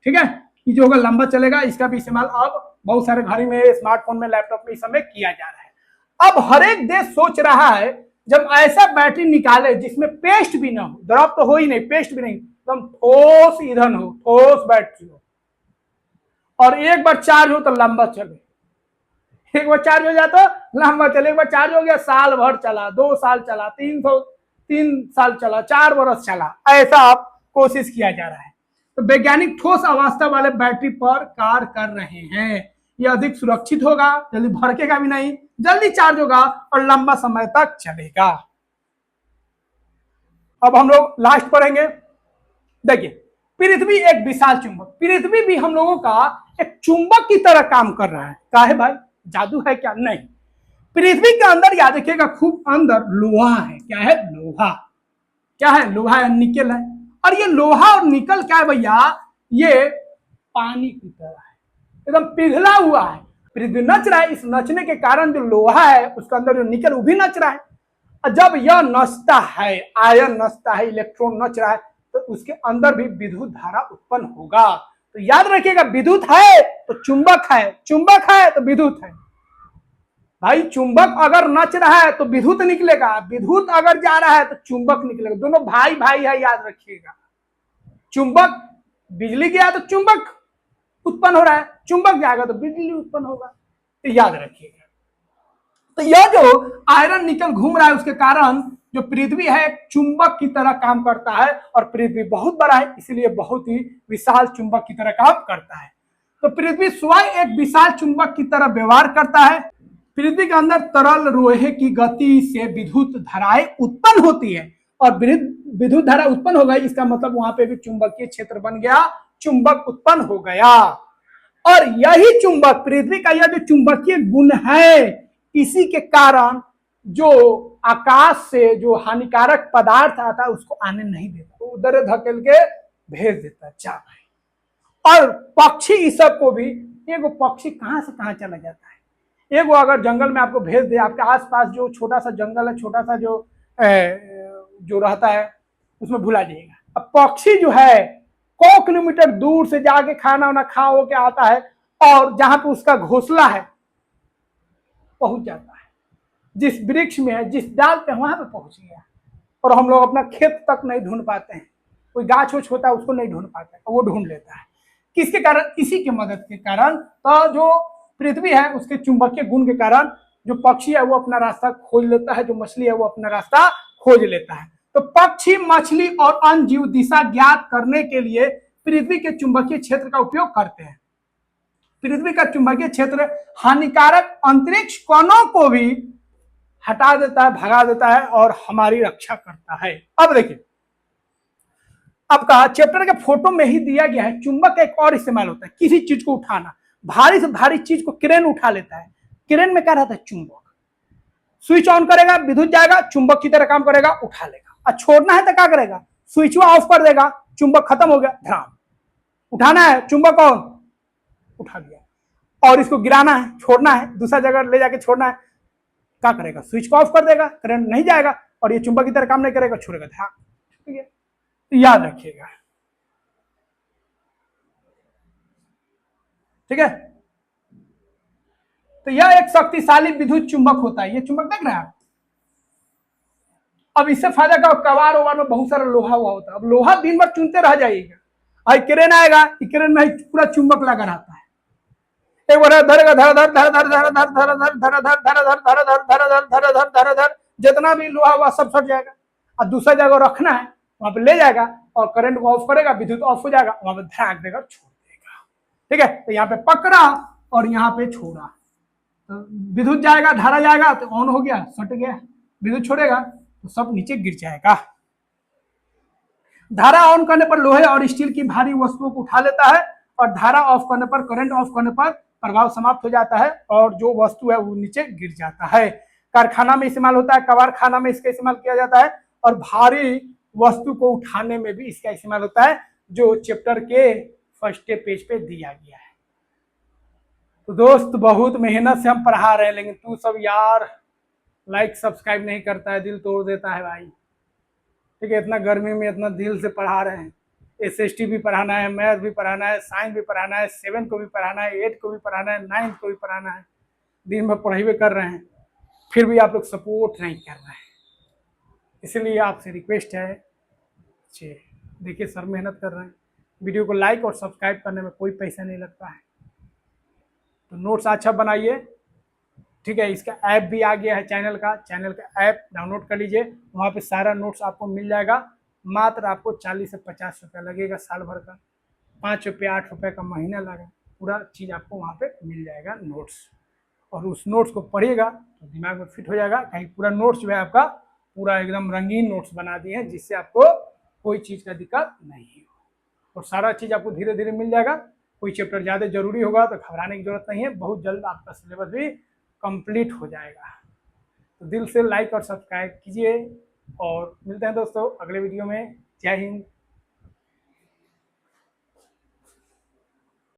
ठीक है, ये जो होगा लंबा चलेगा, इसका भी इस्तेमाल अब बहुत सारे घड़ी में, स्मार्टफोन में, लैपटॉप में इस समय किया जा रहा है। अब हर एक देश सोच रहा है जब ऐसा बैटरी निकाले जिसमें पेस्ट भी ना हो, द्रव तो हो ही नहीं, पेस्ट भी नहीं, एकदम ठोस ईंधन हो, ठोस बैटरी हो, और एक बार चार्ज हो तो लंबा चले। एक बार चार्ज हो जाता लंबा चले, एक बार चार्ज हो गया साल भर चला, 2 साल चला, 3 साल चला, 4 बरस चला, ऐसा आप कोशिश किया जा रहा है। तो वैज्ञानिक ठोस अवस्था वाले बैटरी पर कार्य कर रहे हैं। ये अधिक सुरक्षित होगा, जल्दी भड़केगा भी नहीं, जल्दी चार्ज होगा और लंबा समय तक चलेगा। अब हम लोग लास्ट पढ़ेंगे। देखिए, पृथ्वी एक विशाल चुंबक, पृथ्वी भी हम लोगों का एक चुंबक की तरह काम कर रहा है। काहे भाई, जादू है क्या? नहीं, पृथ्वी के अंदर याद रखिएगा, खूब अंदर लोहा है। क्या है? लोहा। क्या है? लोहा है, निकल है। और ये लोहा और निकल क्या है भैया, ये पानी की तरह है, एकदम पिघला हुआ है। पृथ्वी नच रहा है, इस नचने के कारण जो लोहा है उसके अंदर जो निकल वो भी नच रहा है। और जब यह नचता है, आयन नचता है, इलेक्ट्रॉन नच रहा है, तो उसके अंदर भी विद्युत धारा उत्पन्न होगा। तो याद रखिएगा, विद्युत है तो चुंबक है, चुंबक है तो विद्युत है। भाई चुंबक अगर नच रहा है तो विद्युत निकलेगा, विद्युत अगर जा रहा है तो चुंबक निकलेगा। दोनों भाई भाई है, याद रखिएगा। चुंबक, बिजली गया तो चुंबक उत्पन्न हो रहा है, चुंबक जाएगा तो बिजली उत्पन्न होगा। तो याद रखिएगा। तो यह जो आयरन निकल घूम रहा है उसके कारण जो पृथ्वी है एक चुंबक की तरह काम करता है, और पृथ्वी बहुत बड़ा है इसलिए बहुत ही विशाल चुंबक की तरह काम करता है। तो पृथ्वी स्वयं एक विशाल चुंबक की तरह व्यवहार करता है। पृथ्वी के अंदर तरल लोहे की गति से विद्युत धाराएं उत्पन्न होती है, और विद्युत धारा उत्पन्न हो गई, इसका मतलब वहां पे भी चुंबकीय क्षेत्र बन गया, चुंबक उत्पन्न हो गया। और यही चुंबक, पृथ्वी का यह जो चुंबकीय गुण है, इसी के कारण जो आकाश से जो हानिकारक पदार्थ आता है उसको आने नहीं देता, तो उधर धकेल के भेज देता है। जा भाई। और पक्षी इस सब को भी, एगो पक्षी कहां से कहां चला जाता है, एगो अगर जंगल में आपको भेज दे, आपके आसपास जो छोटा सा जंगल है, छोटा सा जो रहता है उसमें भुला जाइएगा। अब पक्षी जो है 100 किलोमीटर दूर से जाके खाना वाना खा हो के आता है, और जहां पे उसका घोंसला है पहुंच जाता है, जिस वृक्ष में है, जिस डाल पे वहां पे पहुंच गया। और हम लोग अपना खेत तक नहीं ढूंढ पाते हैं, कोई गाछ वोछ होता है उसको नहीं ढूंढ पाते हैं, वो ढूंढ लेता है। किसके कारण? इसी की मदद के कारण। तो जो पृथ्वी है उसके चुंबकीय गुण के कारण जो पक्षी है वो अपना रास्ता खोज लेता है, जो मछली है वो अपना रास्ता खोज लेता है। तो पक्षी, मछली और अन्य जीव दिशा ज्ञात करने के लिए पृथ्वी के चुंबकीय क्षेत्र का उपयोग करते हैं। पृथ्वी का चुंबकीय क्षेत्र हानिकारक अंतरिक्ष कणों को भी हटा देता है, भगा देता है और हमारी रक्षा करता है। अब देखिए, आपका चैप्टर के फोटो में ही दिया गया है, चुंबक का एक और इस्तेमाल होता है, किसी चीज को उठाना, भारी से भारी चीज को क्रेन उठा लेता है। क्रेन में क्या रहता है? चुंबक। स्विच ऑन करेगा, विद्युत जाएगा, चुंबक की तरह काम करेगा, उठा लेगा। और छोड़ना है तो क्या करेगा? स्विच ऑफ कर देगा, चुंबक खत्म हो गया, ध्यान। उठाना है, चुंबक ऑन, उठा दिया। और इसको गिराना है, छोड़ना है, दूसरा जगह ले जाके छोड़ना है, क्या करेगा? स्विच को ऑफ कर देगा, करंट नहीं जाएगा, और ये चुंबक की तरह काम नहीं करेगा, छोड़ेगा, ध्यान। ठीक है, तो याद रखिएगा। ठीक है, तो यह एक शक्तिशाली विद्युत चुंबक होता है। ये चुंबक देख रहे हैं आप। अब इससे फायदा क्या? कबाड़ ओवार में बहुत सारा लोहा हुआ होता है, अब लोहा दिन भर चुनते रह जाइएगा, आई क्रेन आएगा, क्रेन में पूरा चुंबक लगा रहता है। एक बार धरेगा, धर धर धर धर धर धर धर धर धर धर धर धर धर धर धर धर धर धर धर, जितना भी लोहा हुआ सब सट जाएगा। और दूसरा जगह रखना है, वहां पे ले जाएगा और करंट को ऑफ करेगा, विद्युत ऑफ हो जाएगा, वहां पे धड़ाक देगा, छोड़ देगा। ठीक है, तो यहाँ पे पकड़ा और यहाँ पे छोड़ा, तो विद्युत जाएगा, धारा जाएगा तो ऑन हो गया, सट गया। विद्युत छोड़ेगा तो सब नीचे गिर जाएगा। धारा ऑन करने पर लोहे और स्टील की भारी वस्तुओं को उठा लेता है, और धारा ऑफ करने पर, करंट ऑफ करने पर प्रभाव समाप्त हो जाता है और जो वस्तु है वो नीचे गिर जाता है। कारखाना में इस्तेमाल होता है, कबाड़ खाना में इसका इस्तेमाल किया जाता है, और भारी वस्तु को उठाने में भी इसका इस्तेमाल होता है, जो चैप्टर के फर्स्ट पेज पे दिया गया है। तो दोस्त बहुत मेहनत से हम पढ़ा रहे हैं, लेकिन तू सब यार लाइक सब्सक्राइब नहीं करता है, दिल तोड़ देता है भाई। ठीक है, इतना गर्मी में इतना दिल से पढ़ा रहे हैं, SST भी पढ़ाना है, मैथ भी पढ़ाना है, साइंस भी पढ़ाना है, 7 को भी पढ़ाना है, 8 को भी पढ़ाना है, 9 को भी पढ़ाना है, दिन भर पढ़ाई कर रहे हैं, फिर भी आप लोग सपोर्ट नहीं कर रहे हैं। इसलिए आपसे रिक्वेस्ट है, देखिए सर मेहनत कर रहे हैं, वीडियो को लाइक और सब्सक्राइब करने में कोई पैसा नहीं लगता है। तो नोट्स अच्छा बनाइए, ठीक है। इसका ऐप भी आ गया है, चैनल का ऐप डाउनलोड कर लीजिए, वहाँ पे सारा नोट्स आपको मिल जाएगा। मात्र आपको 40 से 50 रुपया लगेगा साल भर का, 5 रुपये 8 रुपये का महीना लगा, पूरा चीज़ आपको वहाँ पे मिल जाएगा नोट्स। और उस नोट्स को पढ़िएगा तो दिमाग में फिट हो जाएगा। कहीं पूरा नोट्स जो है आपका पूरा एकदम रंगीन नोट्स बना दिए हैं, जिससे आपको कोई चीज़ का दिक्कत नहीं हो, और सारा चीज़ आपको धीरे धीरे मिल जाएगा। कोई चैप्टर ज़्यादा जरूरी होगा तो घबराने की जरूरत नहीं है, बहुत जल्द आपका सिलेबस भी कंप्लीट हो जाएगा। तो दिल से लाइक और सब्सक्राइब कीजिए, और मिलते हैं दोस्तों अगले वीडियो में। जय हिंद।